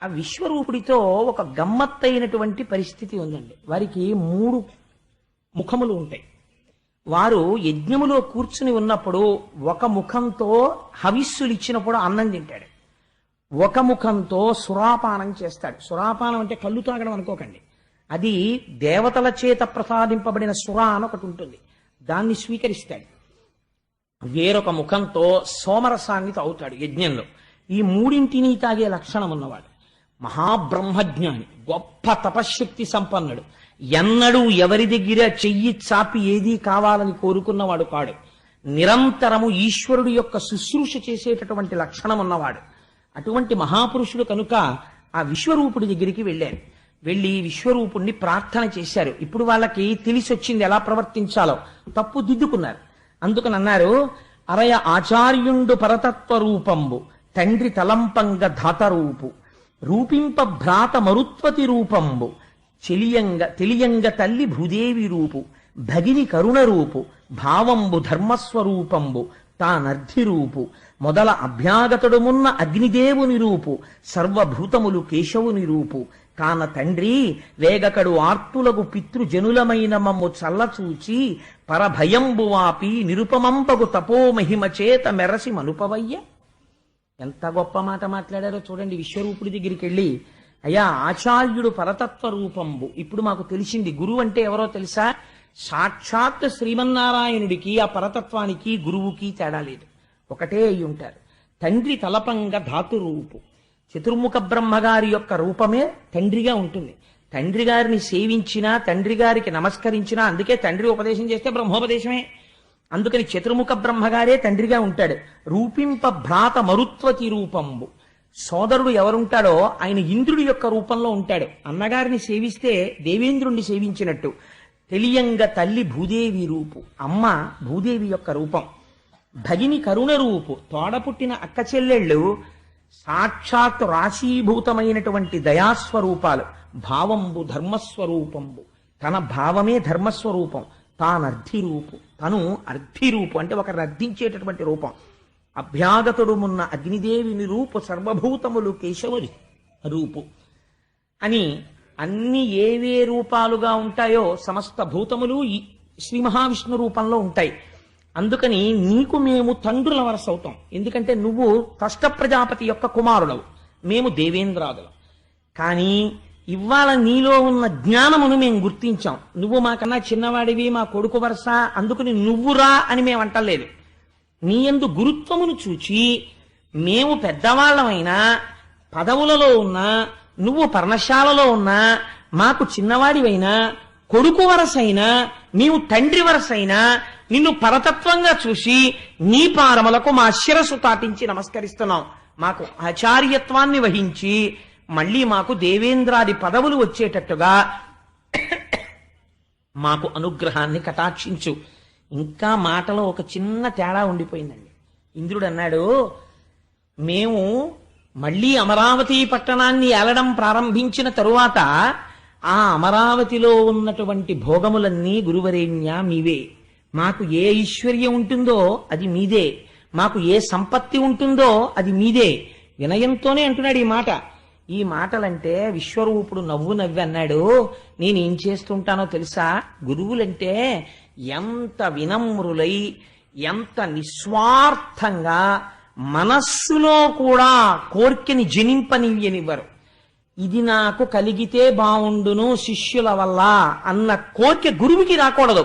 Speaker 2: ఆ విశ్వరూపుడితో ఒక గమ్మత్తైనటువంటి పరిస్థితి ఉందండి. వారికి 3 ముఖములు ఉంటాయి. వారు యజ్ఞములో కూర్చుని ఉన్నప్పుడు ఒక ముఖంతో హవిస్సులు ఇచ్చినప్పుడు అన్నం తింటాడు, ఒక ముఖంతో సురాపానం చేస్తాడు. సురాపానం అంటే కళ్ళు తాగడం అనుకోకండి, అది దేవతల చేత ప్రసాదింపబడిన సురా అని ఒకటి ఉంటుంది, దాన్ని స్వీకరిస్తాడు. వేరొక ముఖంతో సోమరసాన్ని తాగుతాడు యజ్ఞంలో. ఈ 3 తాగే లక్షణం ఉన్నవాడు మహాబ్రహ్మజ్ఞాని, గొప్ప తపశ్శక్తి సంపన్నుడు. ఎన్నడూ ఎవరి దగ్గర చెయ్యి చాపి ఏదీ కావాలని కోరుకున్నవాడు కాడు. నిరంతరము ఈశ్వరుడు యొక్క శుశ్రూష చేసేటటువంటి లక్షణం ఉన్నవాడు. అటువంటి మహాపురుషుడు కనుక ఆ విశ్వరూపుడి దగ్గరికి వెళ్ళారు. వెళ్ళి విశ్వరూపుణ్ణి ప్రార్థన చేశారు. ఇప్పుడు వాళ్ళకి తెలిసొచ్చింది ఎలా ప్రవర్తించాలో, తప్పు దిద్దుకున్నారు. అందుకని అన్నారు, అరయ ఆచార్యుండు పరతత్వ రూపంబు తండ్రి తలంపంగ ధాతరూపు రూపింప భ్రాత మరుత్వతి రూపంబు తెలియంగ తల్లి భూదేవి రూపు భగిని కరుణ రూపు భావంబు ధర్మస్వరూపంబు తానర్ధి రూపు మొదల అభ్యాగతుడుమున్న అగ్నిదేవుని రూపు సర్వభూతములు కేశవుని రూపు కాన తండ్రి వేగకడు ఆర్తులకు పితృజనులమైన మమ్ము చల్లచూచి పరభయంబు వాపి నిరుపమంపగు తపోమహిమ చేత మెరసి మనుపవయ్య. ఎంత గొప్ప మాట మాట్లాడారో చూడండి. విశ్వరూపుడి దగ్గరికి వెళ్ళి, అయ్యా ఆచార్యుడు పరతత్వ రూపంబు, ఇప్పుడు మాకు తెలిసింది గురువు అంటే ఎవరో తెలుసా? సాక్షాత్ శ్రీమన్నారాయణుడికి ఆ పరతత్వానికి గురువుకి తేడా లేదు, ఒకటే అయి ఉంటారు. తండ్రి తలపంగ ధాతు రూపు, చతుర్ముఖ బ్రహ్మగారి యొక్క రూపమే తండ్రిగా ఉంటుంది. తండ్రి గారిని సేవించినా, తండ్రి గారికి నమస్కరించినా, అందుకే తండ్రి ఉపదేశం చేస్తే బ్రహ్మోపదేశమే, అందుకని చతుర్ముఖ బ్రహ్మగారే తండ్రిగా ఉంటాడు. రూపింప భ్రాత మరుత్వతి రూపంబు, సోదరుడు ఎవరుంటాడో ఆయన ఇంద్రుడి యొక్క రూపంలో ఉంటాడు. అన్నగారిని సేవిస్తే దేవేంద్రుణ్ణి సేవించినట్టు. తెలియంగ తల్లి భూదేవి రూపు, అమ్మ భూదేవి యొక్క రూపం. భగిని కరుణ రూపు, తోడపుట్టిన అక్క చెల్లెళ్ళు సాక్షాత్ రాశీభూతమైనటువంటి దయాస్వరూపాలు. భావంబు ధర్మస్వరూపంబు, తన భావమే ధర్మస్వరూపం. తానర్ధి రూపు, తను అర్ధి రూపు అంటే ఒకరిని అర్థించేటటువంటి రూపం. అభ్యాగతుడుమున్న అగ్నిదేవిని రూపు సర్వభూతములు కేశవుని రూపు అని అన్ని ఏవే రూపాలుగా ఉంటాయో సమస్త భూతములు శ్రీ మహావిష్ణు రూపంలో ఉంటాయి. అందుకని నీకు మేము తండ్రుల వరస అవుతాం, ఎందుకంటే నువ్వు తష్ట ప్రజాపతి యొక్క కుమారుడవు, మేము దేవేంద్రాదులం. కానీ ఇవాళ నీలో ఉన్న జ్ఞానమును మేము గుర్తించాం. నువ్వు మాకన్నా చిన్నవాడివి, మా కొడుకు వరస, అందుకని నువ్వురా అని మేము అంటలేదు. నీ యందు గురుత్వమును చూచి మేము పెద్దవాళ్ళమైనా, పదవులలో ఉన్నా, నువ్వు పర్ణశాలలో ఉన్నా, మాకు చిన్నవాడివైనా, కొడుకు వరసైనా, నీవు తండ్రి వరసైనా నిన్ను పరతత్వంగా చూసి నీ పారములకు మా శిరస్సు తాటించి నమస్కరిస్తున్నాం. మాకు ఆచార్యత్వాన్ని వహించి మళ్ళీ మాకు దేవేంద్రాది పదవులు వచ్చేటట్టుగా మాకు అనుగ్రహాన్ని కటాక్షించు. ఇంకా మాటలో ఒక చిన్న తేడా ఉండిపోయిందండి. ఇంద్రుడు అన్నాడు, మేము మళ్ళీ అమరావతి పట్టణాన్ని ఏలడం ప్రారంభించిన తరువాత ఆ అమరావతిలో ఉన్నటువంటి భోగములన్నీ గురువరేణ్య మీవే. మాకు ఏ ఐశ్వర్యం ఉంటుందో అది మీదే, మాకు ఏ సంపత్తి ఉంటుందో అది మీదే. వినయంతోనే అంటున్నాడు ఈ మాట. ఈ మాటలంటే విశ్వరూపుడు నవ్వి అన్నాడు, నేనేం చేస్తుంటానో తెలుసా? గురువులంటే ఎంత వినమ్రులై, ఎంత నిస్వార్థంగా, మనస్సులో కూడా కోర్కెని జనింపనివ్వనివ్వరు. ఇది నాకు కలిగితే బావుండును శిష్యుల వల్ల అన్న కోరిక గురువుకి రాకూడదు.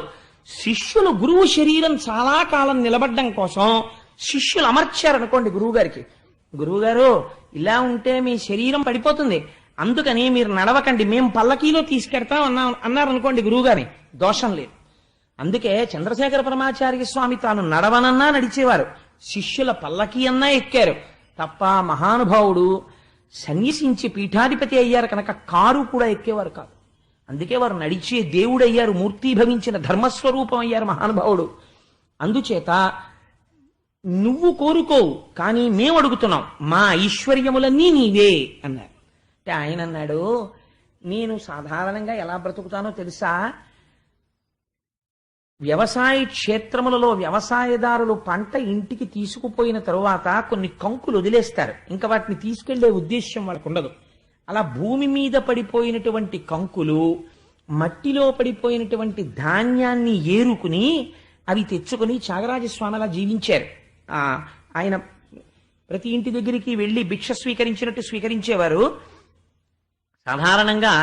Speaker 2: శిష్యులు గురువు శరీరం చాలా కాలం నిలబడ్డం కోసం శిష్యులు అమర్చారనుకోండి గురువు గారికి, గురువుగారు ఇలా ఉంటే మీ శరీరం పడిపోతుంది, అందుకని మీరు నడవకండి, మేము పల్లకీలో తీసుకెడతాం అన్నారనుకోండి గురువుగారి, దోషం లేదు. అందుకే చంద్రశేఖర పరమాచార్య స్వామి తాను నడవనన్నా నడిచేవారు, శిష్యుల పల్లకీ అన్నా ఎక్కారు తప్ప మహానుభావుడు సన్యసించి పీఠాధిపతి అయ్యారు కనుక కారు కూడా ఎక్కేవారు కాదు. అందుకే వారు నడిచే దేవుడయ్యారు, మూర్తీభవించిన ధర్మస్వరూపం అయ్యారు మహానుభావుడు. అందుచేత నువ్వు కోరుకోవు, కానీ మేము అడుగుతున్నాం, మా ఐశ్వర్యములన్నీ నీవే అన్నారు. అంటే ఆయన అన్నాడు, నేను సాధారణంగా ఎలా బ్రతుకుతానో తెలుసా? వ్యవసాయ క్షేత్రములలో వ్యవసాయదారులు పంట ఇంటికి తీసుకుపోయిన తరువాత కొన్ని కంకులు వదిలేస్తారు, ఇంకా వాటిని తీసుకెళ్లే ఉద్దేశ్యం వాళ్ళకు ఉండదు. అలా భూమి మీద పడిపోయినటువంటి కంకులు, మట్టిలో పడిపోయినటువంటి ధాన్యాన్ని ఏరుకుని అవి తెచ్చుకుని త్యాగరాజస్వామి అలా జీవించారు. ఆయన ప్రతి ఇంటి దగ్గరికి వెళ్ళి భిక్ష స్వీకరించినట్టు స్వీకరించేవారు. సాధారణంగా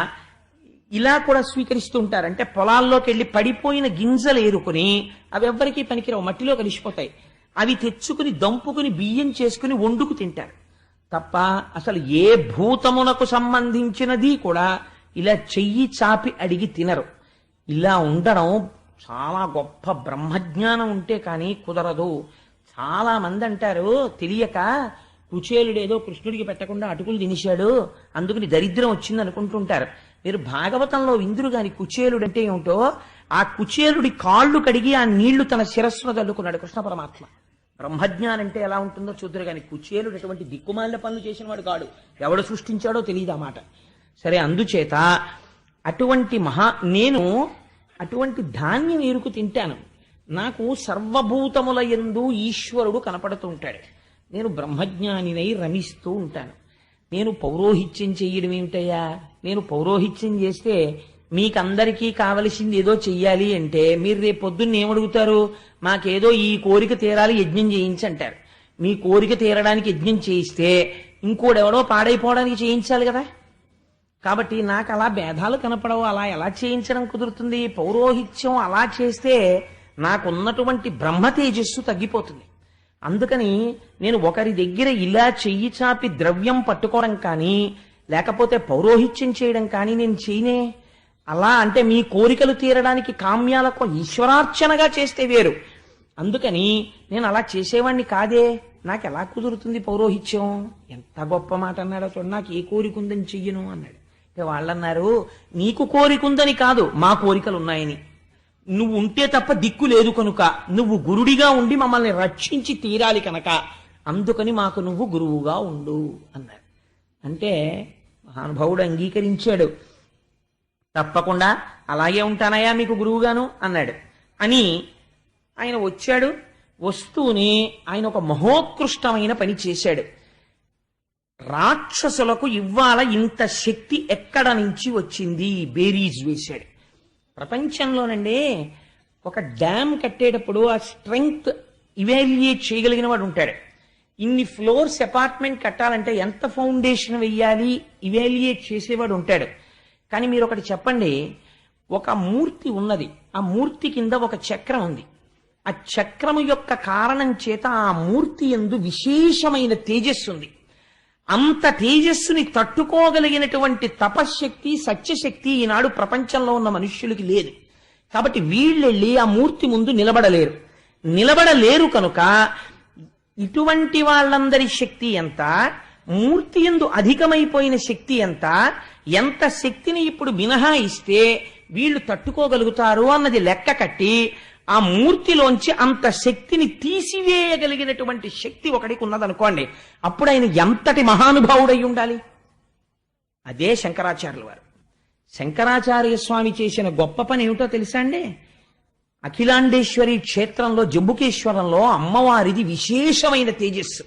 Speaker 2: ఇలా కూడా స్వీకరిస్తూ ఉంటారు. అంటే పొలాల్లోకి వెళ్ళి పడిపోయిన గింజలు ఏరుకుని, అవి ఎవ్వరికీ పనికిరావు, మట్టిలో కలిసిపోతాయి, అవి తెచ్చుకుని దంపుకుని బియ్యం చేసుకుని వండుకు తింటారు తప్ప అసలు ఏ భూతమునకు సంబంధించినది కూడా ఇలా చెయ్యి చాపి అడిగి తినరు. ఇలా ఉండడం చాలా గొప్ప బ్రహ్మజ్ఞానం ఉంటే కానీ కుదరదు. చాలా మంది అంటారు తెలియక, కుచేలుడేదో కృష్ణుడికి పెట్టకుండా అటుకులు తినేశాడు అందుకని దరిద్రం వచ్చింది అనుకుంటుంటారు. మీరు భాగవతంలో విందురు గాని కుచేలుడు అంటే ఏమిటో, ఆ కుచేలుడి కాళ్ళు కడిగి ఆ నీళ్లు తన శిరస్సును తల్లుకున్నాడు కృష్ణ పరమాత్మ. బ్రహ్మజ్ఞానం అంటే ఎలా ఉంటుందో చూద్దరు గాని కుచేలుడు అటువంటి దిక్కుమాలిన పనులు చేసిన వాడు కాడు. ఎవడు సృష్టించాడో తెలియదు ఆ మాట. సరే, అందుచేత నేను అటువంటి ధాన్యం ఏరుకు తింటాను. నాకు సర్వభూతముల యందు ఈశ్వరుడు కనపడుతూ ఉంటాడు. నేను బ్రహ్మజ్ఞానినై రమిస్తూ ఉంటాను. నేను పౌరోహిత్యం చెయ్యడం ఏమిటయ్యా? నేను పౌరోహిత్యం చేస్తే మీకందరికీ కావలసింది ఏదో చెయ్యాలి అంటే మీరు రేపు పొద్దున్న ఏమడుగుతారు? మాకేదో ఈ కోరిక తీరాలి, యజ్ఞం చేయించంటారు. మీ కోరిక తీరడానికి యజ్ఞం చేయిస్తే ఇంకోడెవడో పాడైపోవడానికి చేయించాలి కదా. కాబట్టి నాకు అలా భేదాలు కనపడవు. అలా ఎలా చేయించడం కుదురుతుంది? పౌరోహిత్యం అలా చేస్తే నాకున్నటువంటి బ్రహ్మ తేజస్సు తగ్గిపోతుంది. అందుకని నేను ఒకరి దగ్గర ఇలా చెయ్యి చాపి ద్రవ్యం పట్టుకోవడం కానీ లేకపోతే పౌరోహిత్యం చేయడం కానీ నేను చేయనే. అలా అంటే మీ కోరికలు తీరడానికి కామ్యాలకు ఈశ్వరార్చనగా చేస్తే వేరు. అందుకని నేను అలా చేసేవాడిని కాదే. నాకు ఎలా కుదురుతుంది పౌరోహిత్యం? ఎంత గొప్ప మాట అన్నాడో చూడ. నాకు ఏ కోరిక ఉందని చెయ్యను అన్నాడు. వాళ్ళన్నారు నీకు కోరిక ఉందని కాదు, మా కోరికలు ఉన్నాయని. నువ్వు ఉంటే తప్ప దిక్కు లేదు కనుక, నువ్వు గురుడిగా ఉండి మమ్మల్ని రక్షించి తీరాలి కనుక, అందుకని మాకు నువ్వు గురువుగా ఉండు అన్నారు. అంటే మహానుభావుడు అంగీకరించాడు. తప్పకుండా అలాగే ఉంటానయా మీకు గురువుగాను అన్నాడు. అని ఆయన వచ్చాడు. వస్తూనే ఆయన ఒక మహోత్కృష్టమైన పని చేశాడు. రాక్షసులకు ఇవాళ ఇంత శక్తి ఎక్కడ నుంచి వచ్చింది బేరీజ్ వేశాడు. ప్రపంచంలోనండి ఒక డ్యామ్ కట్టేటప్పుడు ఆ స్ట్రెంగ్త్ ఇవాల్యుయేట్ చేయగలిగిన వాడు ఉంటాడు. ఇన్ని ఫ్లోర్స్ అపార్ట్మెంట్ కట్టాలంటే ఎంత ఫౌండేషన్ వెయ్యాలి ఇవాల్యుయేట్ చేసేవాడు ఉంటాడు. కానీ మీరు ఒకటి చెప్పండి, ఒక మూర్తి ఉన్నది, ఆ మూర్తి కింద ఒక చక్రం ఉంది. ఆ చక్రము యొక్క కారణం చేత ఆ మూర్తి యందు విశేషమైన తేజస్సు ఉంది. అంత తేజస్సుని తట్టుకోగలిగినటువంటి తపశ్శక్తి, సత్యశక్తి ఈనాడు ప్రపంచంలో ఉన్న మనుష్యులకి లేదు. కాబట్టి వీళ్ళెళ్ళి ఆ మూర్తి ముందు నిలబడలేరు కనుక ఇటువంటి వాళ్ళందరి శక్తి ఎంత, మూర్తి యందు అధికమైపోయిన శక్తి ఎంత శక్తిని ఇప్పుడు మినహాయిస్తే వీళ్ళు తట్టుకోగలుగుతారు అన్నది లెక్క కట్టి ఆ మూర్తిలోంచి అంత శక్తిని తీసివేయగలిగినటువంటి శక్తి ఒకడికి ఉన్నదనుకోండి, అప్పుడు ఆయన ఎంతటి మహానుభావుడై ఉండాలి. అదే శంకరాచార్యుల వారు. శంకరాచార్య స్వామి చేసిన గొప్ప పని ఏమిటో తెలుసా అండి? అఖిలాండేశ్వరి క్షేత్రంలో జంబుకేశ్వరంలో అమ్మవారిది విశేషమైన తేజస్సు.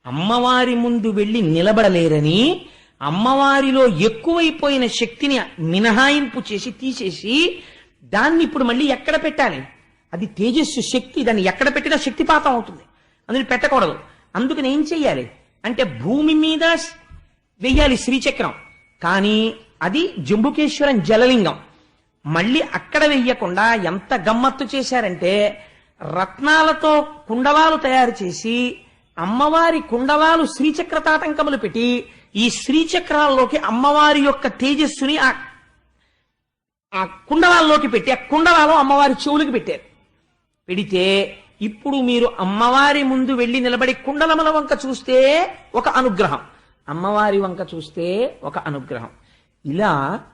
Speaker 2: అమ్మవారి ముందు వెళ్ళి నిలబడలేరని అమ్మవారిలో ఎక్కువైపోయిన శక్తిని మినహాయింపు చేసి తీసేసి దాన్ని ఇప్పుడు మళ్ళీ ఎక్కడ పెట్టాలి? అది తేజస్సు శక్తి, దాన్ని ఎక్కడ పెట్టినా శక్తిపాతం అవుతుంది, అందుని పెట్టకూడదు. అందుకని ఏం చెయ్యాలి అంటే భూమి మీద వెయ్యాలి శ్రీచక్రం. కానీ అది జంబుకేశ్వరం జలలింగం. మళ్ళీ అక్కడ వెయ్యకుండా ఎంత గమ్మత్తు చేశారంటే రత్నాలతో కుండలాలు తయారు చేసి అమ్మవారి కుండలాలు శ్రీచక్ర తాటంకములు పెట్టి ఈ శ్రీచక్రాల్లోకి అమ్మవారి యొక్క తేజస్సుని ఆ కుండలాల్లోకి పెట్టి ఆ కుండలాలు అమ్మవారి చెవులకి పెట్టారు. పెడితే ఇప్పుడు మీరు అమ్మవారి ముందు వెళ్ళి నిలబడి కుండలముల వంక చూస్తే ఒక అనుగ్రహం, అమ్మవారి వంక చూస్తే ఒక అనుగ్రహం. ఇలా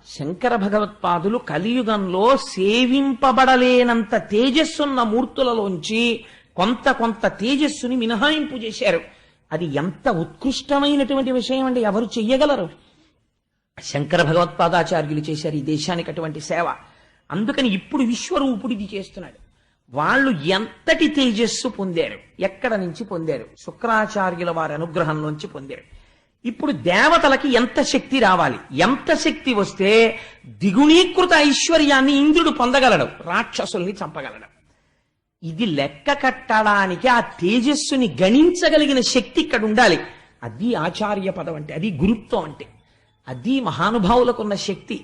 Speaker 2: శంకర భగవత్పాదులు కలియుగంలో సేవింపబడలేనంత తేజస్సున్న మూర్తులలోంచి కొంత తేజస్సుని మినహాయింపు చేశారు. అది ఎంత ఉత్కృష్టమైనటువంటి విషయం అండి, ఎవరు చెయ్యగలరు? శంకర భగవత్పాదాచార్యులు చేశారు ఈ దేశానికి అటువంటి సేవ. అందుకని ఇప్పుడు విశ్వరూపుడిది చేస్తున్నాడు. వాళ్ళు ఎంతటి తేజస్సు పొందారు, ఎక్కడ నుంచి పొందారు? శుక్రాచార్యుల వారి అనుగ్రహంలోంచి పొందారు. ఇప్పుడు దేవతలకి ఎంత శక్తి రావాలి, ఎంత శక్తి వస్తే ద్విగుణీకృత ఐశ్వర్యాన్ని ఇంద్రుడు పొందగలడు, రాక్షసుల్ని చంపగలడు. ఇది లెక్క కట్టడానికి ఆ తేజస్సుని గణించగలిగిన శక్తి ఇక్కడ ఉండాలి. అది ఆచార్య పదం అంటే, అది గురుత్వం అంటే, అది మహానుభావులకున్న శక్తి.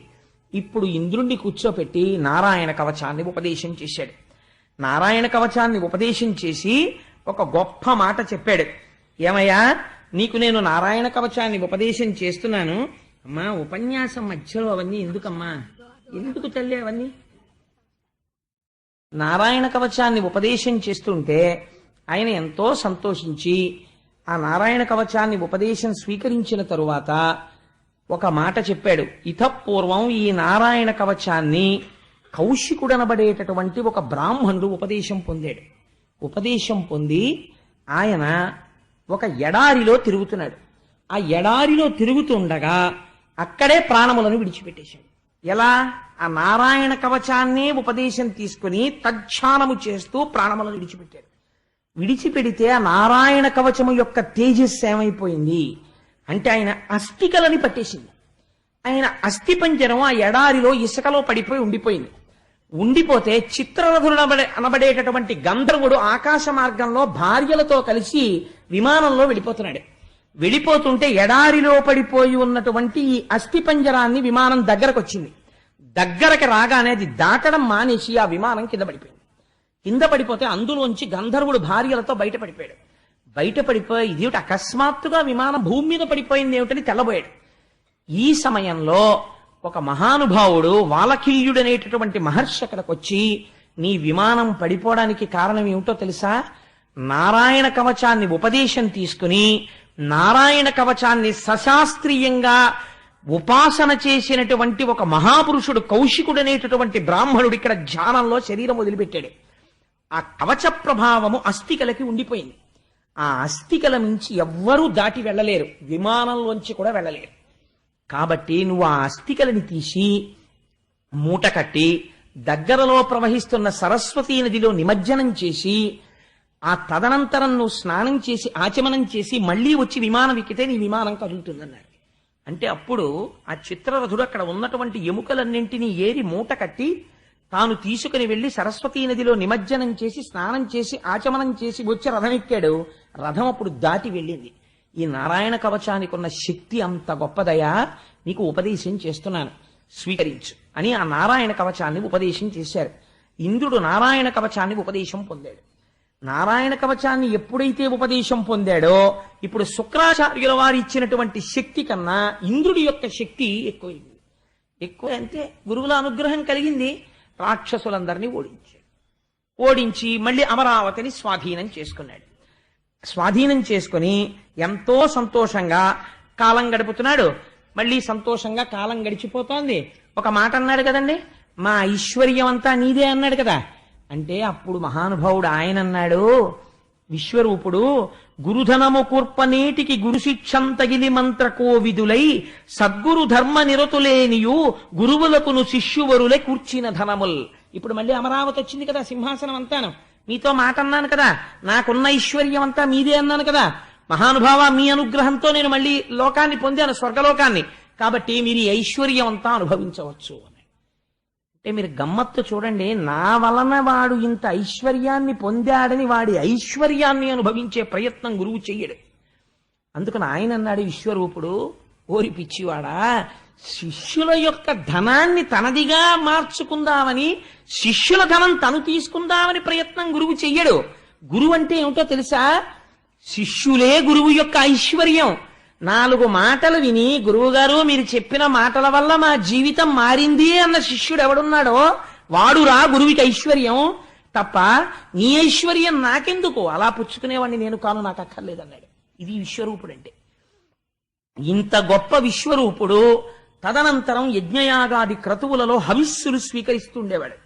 Speaker 2: ఇప్పుడు ఇంద్రుణ్ణి కూర్చోపెట్టి నారాయణ కవచాన్ని ఉపదేశం చేశాడు. నారాయణ కవచాన్ని ఉపదేశం చేసి ఒక గొప్ప మాట చెప్పాడు. ఏమయ్యా, నీకు నేను నారాయణ కవచాన్ని ఉపదేశం చేస్తున్నాను. అమ్మా, ఉపన్యాసం మధ్యలో అవన్నీ ఎందుకమ్మా, ఎందుకు తల్లి అవన్నీ? నారాయణ కవచాన్ని ఉపదేశం చేస్తుంటే ఆయన ఎంతో సంతోషించి ఆ నారాయణ కవచాన్ని ఉపదేశం స్వీకరించిన తరువాత ఒక మాట చెప్పాడు. ఇతపూర్వం ఈ నారాయణ కవచాన్ని కౌశికుడనబడేటటువంటి ఒక బ్రాహ్మణుడు ఉపదేశం పొందాడు. ఉపదేశం పొంది ఆయన ఒక ఎడారిలో తిరుగుతున్నాడు. ఆ ఎడారిలో తిరుగుతుండగా అక్కడే ప్రాణములను విడిచిపెట్టేశాడు. ఎలా? ఆ నారాయణ కవచాన్నే ఉపదేశం తీసుకుని తజ్ఞానము చేస్తూ ప్రాణములను విడిచిపెట్టాడు. విడిచిపెడితే ఆ నారాయణ కవచము యొక్క తేజస్సు ఏమైపోయింది అంటే ఆయన అస్థికలని పట్టేసింది. ఆయన అస్థి పంజరం ఆ ఎడారిలో ఇసుకలో పడిపోయి ఉండిపోయింది. ఉండిపోతే చిత్రరథుడు అనబడేటటువంటి గంధర్వుడు ఆకాశ మార్గంలో భార్యలతో కలిసి విమానంలో వెళ్ళిపోతున్నాడు. వెళ్ళిపోతుంటే ఎడారిలో పడిపోయి ఉన్నటువంటి ఈ అస్థి పంజరాన్ని విమానం దగ్గరకు వచ్చింది. దగ్గరకు రాగానే అది దాటడం మానేసి ఆ విమానం కింద పడిపోయింది. కింద పడిపోతే అందులోంచి గంధర్వుడు భార్యలతో బయటపడిపోయాడు. బయటపడిపోయి ఇదేమిటి అకస్మాత్తుగా విమానం భూమి మీద పడిపోయింది ఏమిటని తెల్లబోయాడు. ఈ సమయంలో ఒక మహానుభావుడు వాలకిల్యుడనేటటువంటి మహర్షి అక్కడికి వచ్చి, నీ విమానం పడిపోవడానికి కారణం ఏమిటో తెలుసా? నారాయణ కవచాన్ని ఉపదేశం తీసుకుని నారాయణ కవచాన్ని సశాస్త్రీయంగా ఉపాసన చేసినటువంటి ఒక మహాపురుషుడు కౌశికుడనేటటువంటి బ్రాహ్మణుడు ఇక్కడ ధ్యానంలో శరీరం వదిలిపెట్టాడు. ఆ కవచ ప్రభావము అస్థికలకి ఉండిపోయింది. ఆ అస్థికల నుంచి ఎవ్వరూ దాటి వెళ్ళలేరు, విమానంలోంచి కూడా వెళ్ళలేరు. కాబట్టి నువ్వు ఆ అస్థికలని తీసి మూట కట్టి దగ్గరలో ప్రవహిస్తున్న సరస్వతీ నదిలో నిమజ్జనం చేసి ఆ తదనంతరం నువ్వు స్నానం చేసి ఆచమనం చేసి మళ్లీ వచ్చి విమానం ఎక్కితే నీ విమానం కదులుతుందన్నాడు. అంటే అప్పుడు ఆ చిత్రరథుడు అక్కడ ఉన్నటువంటి ఎముకలన్నింటినీ ఏరి మూట కట్టి తాను తీసుకుని వెళ్లి సరస్వతీ నదిలో నిమజ్జనం చేసి స్నానం చేసి ఆచమనం చేసి వచ్చి రథం ఎక్కాడు. రథం అప్పుడు దాటి వెళ్ళింది. ఈ నారాయణ కవచానికి ఉన్న శక్తి అంత గొప్పదయా, నీకు ఉపదేశం చేస్తున్నాను, స్వీకరించు అని ఆ నారాయణ కవచాన్ని ఉపదేశం చేశారు. ఇంద్రుడు నారాయణ కవచాన్ని ఉపదేశం పొందాడు. నారాయణ కవచాన్ని ఎప్పుడైతే ఉపదేశం పొందాడో ఇప్పుడు శుక్రాచార్యుల వారు ఇచ్చినటువంటి శక్తి కన్నా ఇంద్రుడి యొక్క శక్తి ఎక్కువైంది. ఎక్కువ అంటే గురువుల అనుగ్రహం కలిగింది. రాక్షసులందరినీ ఓడించాడు. ఓడించి మళ్ళీ అమరావతిని స్వాధీనం చేసుకున్నాడు. స్వాధీనం చేసుకుని ఎంతో సంతోషంగా కాలం గడుపుతున్నాడు. మళ్ళీ సంతోషంగా కాలం గడిచిపోతోంది. ఒక మాట అన్నాడు కదండి, మా ఐశ్వర్యం అంతా నీదే అన్నాడు కదా. అంటే అప్పుడు మహానుభావుడు ఆయన అన్నాడు, విశ్వరూపుడు, గురుధనము కూర్పనేటికి గురుశిక్షం తగిలి మంత్ర కోవిదులై సద్గురు ధర్మ నిరతులేనియు గురువులకును శిష్యువరులే కూర్చిన ధనముల్. ఇప్పుడు మళ్ళీ అమరావతి వచ్చింది కదా, సింహాసనం అంతాను. మీతో మాట అన్నాను కదా, నాకున్న ఐశ్వర్యం అంతా మీదే అన్నాను కదా. మహానుభావ, మీ అనుగ్రహంతో నేను మళ్ళీ లోకాన్ని పొందాను, స్వర్గలోకాన్ని. కాబట్టి మీరు ఈ ఐశ్వర్యం అంతా అనుభవించవచ్చు అని. అంటే మీరు గమ్మత్తు చూడండి, నా వలన వాడు ఇంత ఐశ్వర్యాన్ని పొందాడని వాడి ఐశ్వర్యాన్ని అనుభవించే ప్రయత్నం గురువు చెయ్యడు. అందుకని ఆయన అన్నాడు విశ్వరూపుడు, ఓరి పిచ్చివాడా, శిష్యుల యొక్క ధనాన్ని తనదిగా మార్చుకుందామని, శిష్యుల ధనం తను తీసుకుందామని ప్రయత్నం గురువు చెయ్యడు. గురువు అంటే ఏమిటో తెలుసా? శిష్యులే గురువు యొక్క ఐశ్వర్యం. 4 మాటలు విని, గురువుగారు మీరు చెప్పిన మాటల వల్ల మా జీవితం మారింది అన్న శిష్యుడు ఎవడున్నాడో వాడురా గురువుకి ఐశ్వర్యం. తప్ప నీ ఐశ్వర్యం నాకెందుకు, అలా పుచ్చుకునేవాడిని నేను కాను, నాకు అక్కర్లేదన్నాడు. ఇది విశ్వరూపుడు అంటే. ఇంత గొప్ప విశ్వరూపుడు తదనంతరం యజ్ఞయాగాది క్రతువులలో హవిస్సులు స్వీకరిస్తుండేవాడు.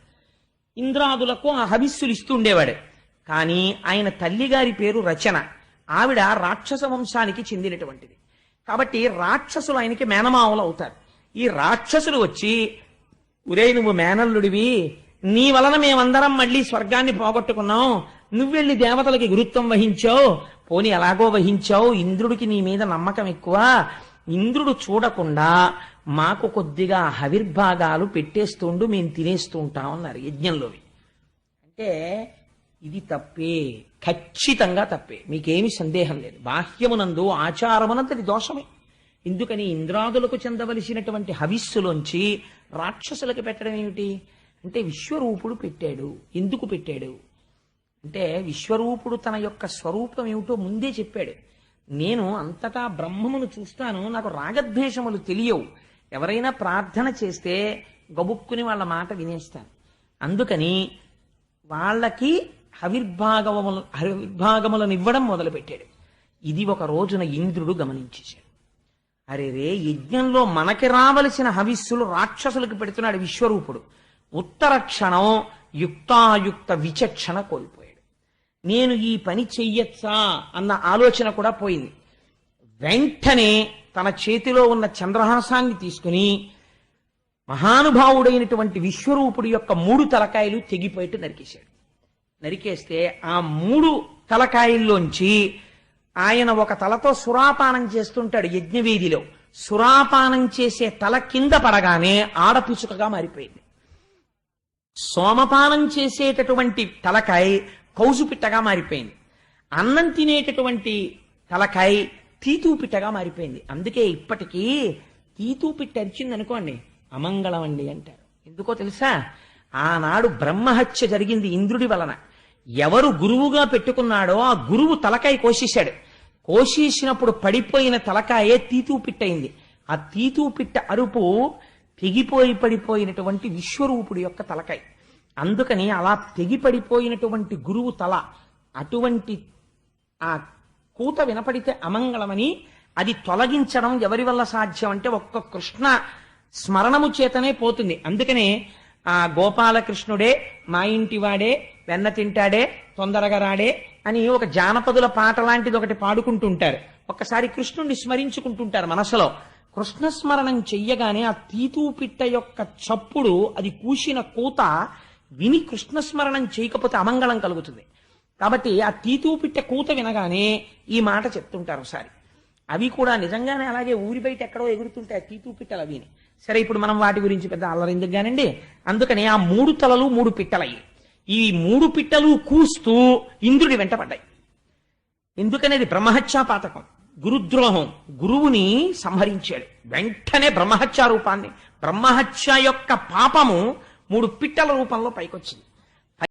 Speaker 2: ఇంద్రాదులకు ఆ హవిస్సులు ఇస్తుండేవాడు. కానీ ఆయన తల్లిగారి పేరు రచన. ఆవిడ రాక్షస వంశానికి చెందినటువంటిది. కాబట్టి రాక్షసులు ఆయనకి మేనమావులు అవుతారు. ఈ రాక్షసులు వచ్చి, ఒరే నువ్వు మేనల్లుడివి, నీ వలన మేమందరం మళ్ళీ స్వర్గాన్ని పోగొట్టుకున్నాం, నువ్వెళ్ళి దేవతలకి గురుత్వం వహించావు, పోనీ ఎలాగో వహించావు, ఇంద్రుడికి నీ మీద నమ్మకం ఎక్కువ, ఇంద్రుడు చూడకుండా మాకు కొద్దిగా హవిర్భాగాలు పెట్టేస్తుండు, మేము తినేస్తూ ఉంటాం అన్నారు యజ్ఞంలోవి. అంటే ఇది తప్పే, ఖచ్చితంగా తప్పే, మీకేమి సందేహం లేదు. బాహ్యమునందు ఆచారమునంతటి దోషమే. ఎందుకని ఇంద్రాదులకు చెందవలసినటువంటి హవిస్సులోంచి రాక్షసులకు పెట్టడం ఏమిటి అంటే విశ్వరూపుడు పెట్టాడు. ఎందుకు పెట్టాడు అంటే విశ్వరూపుడు తన యొక్క స్వరూపం ఏమిటో ముందే చెప్పాడు. నేను అంతటా బ్రహ్మమును చూస్తాను, నాకు రాగద్వేషములు తెలియవు, ఎవరైనా ప్రార్థన చేస్తే గబుక్కుని వాళ్ళ మాట వినేస్తాను. అందుకని వాళ్ళకి హవిర్భాగములను ఇవ్వడం మొదలుపెట్టాడు. ఇది ఒక రోజున ఇంద్రుడు గమనించేశాడు. అరే రే, యజ్ఞంలో మనకి రావలసిన హవిస్సులు రాక్షసులకు పెడుతున్నాడు విశ్వరూపుడు. ఉత్తర క్షణం యుక్తాయుక్త విచక్షణ కోల్పోయాడు. నేను ఈ పని చెయ్యొచ్చా అన్న ఆలోచన కూడా పోయింది. వెంటనే తన చేతిలో ఉన్న చంద్రహాసాన్ని తీసుకుని మహానుభావుడైనటువంటి విశ్వరూపుడి యొక్క 3 తలకాయలు తెగిపోయేట్టు నరికేశాడు. నరికేస్తే ఆ 3 తలకాయల్లోంచి ఆయన ఒక తలతో సురాపానం చేస్తుంటాడు యజ్ఞవేదిలో. సురాపానం చేసే తల కింద పడగానే ఆడపిచుకగా మారిపోయింది. సోమపానం చేసేటటువంటి తలకాయ కౌజుపిట్టగా మారిపోయింది. అన్నం తినేటటువంటి తలకాయ తీతూపిట్టగా మారిపోయింది. అందుకే ఇప్పటికీ తీతూపిట్ట అరిచింది అనుకోండి అమంగళం అండి అంటారు. ఎందుకో తెలుసా? ఆనాడు బ్రహ్మహత్య జరిగింది ఇంద్రుడి వలన. ఎవరు గురువుగా పెట్టుకున్నాడో ఆ గురువు తలకాయ కోసేశాడు. కోసేసినప్పుడు పడిపోయిన తలకాయే తీతూపిట్టయింది. ఆ తీతూపిట్ట అరుపు తెగిపోయి పడిపోయినటువంటి విశ్వరూపుడి యొక్క తలకాయ. అందుకని అలా తెగిపడిపోయినటువంటి గురువు తల, అటువంటి ఆ కూత వినపడితే అమంగళమని అది తొలగించడం ఎవరి వల్ల సాధ్యం అంటే ఒక్క కృష్ణ స్మరణము చేతనే పోతుంది. అందుకనే ఆ గోపాలకృష్ణుడే మా ఇంటి వాడే, వెన్న తింటాడే, తొందరగా రాడే అని ఒక జానపదుల పాట లాంటిది ఒకటి పాడుకుంటుంటారు. ఒక్కసారి కృష్ణుణ్ణి స్మరించుకుంటుంటారు మనసులో. కృష్ణ స్మరణం చెయ్యగానే ఆ తీతూపిట్ట యొక్క చప్పుడు, అది కూసిన కూత విని కృష్ణ స్మరణం చేయకపోతే అమంగళం కలుగుతుంది. కాబట్టి ఆ తీతూపిట్ట కూత వినగానే ఈ మాట చెప్తుంటారు ఒకసారి. అవి కూడా నిజంగానే అలాగే ఊరి బయట ఎక్కడో ఎగురుతుంటాయి తీతూపిట్టలు అవిని. సరే, ఇప్పుడు మనం వాటి గురించి పెద్ద అల్లరెందుకు గానండి. అందుకని ఆ 3 తలలు 3 పిట్టలయ్యి. ఈ 3 పిట్టలు కూస్తూ ఇంద్రుడి వెంట పడ్డాయి. ఎందుకనేది బ్రహ్మహత్యా పాతకం, గురుద్రోహం. గురువుని సంహరించాడు. వెంటనే బ్రహ్మహత్యా రూపాన్ని, బ్రహ్మహత్య యొక్క పాపము 3 పిట్టల రూపంలో పైకొచ్చింది.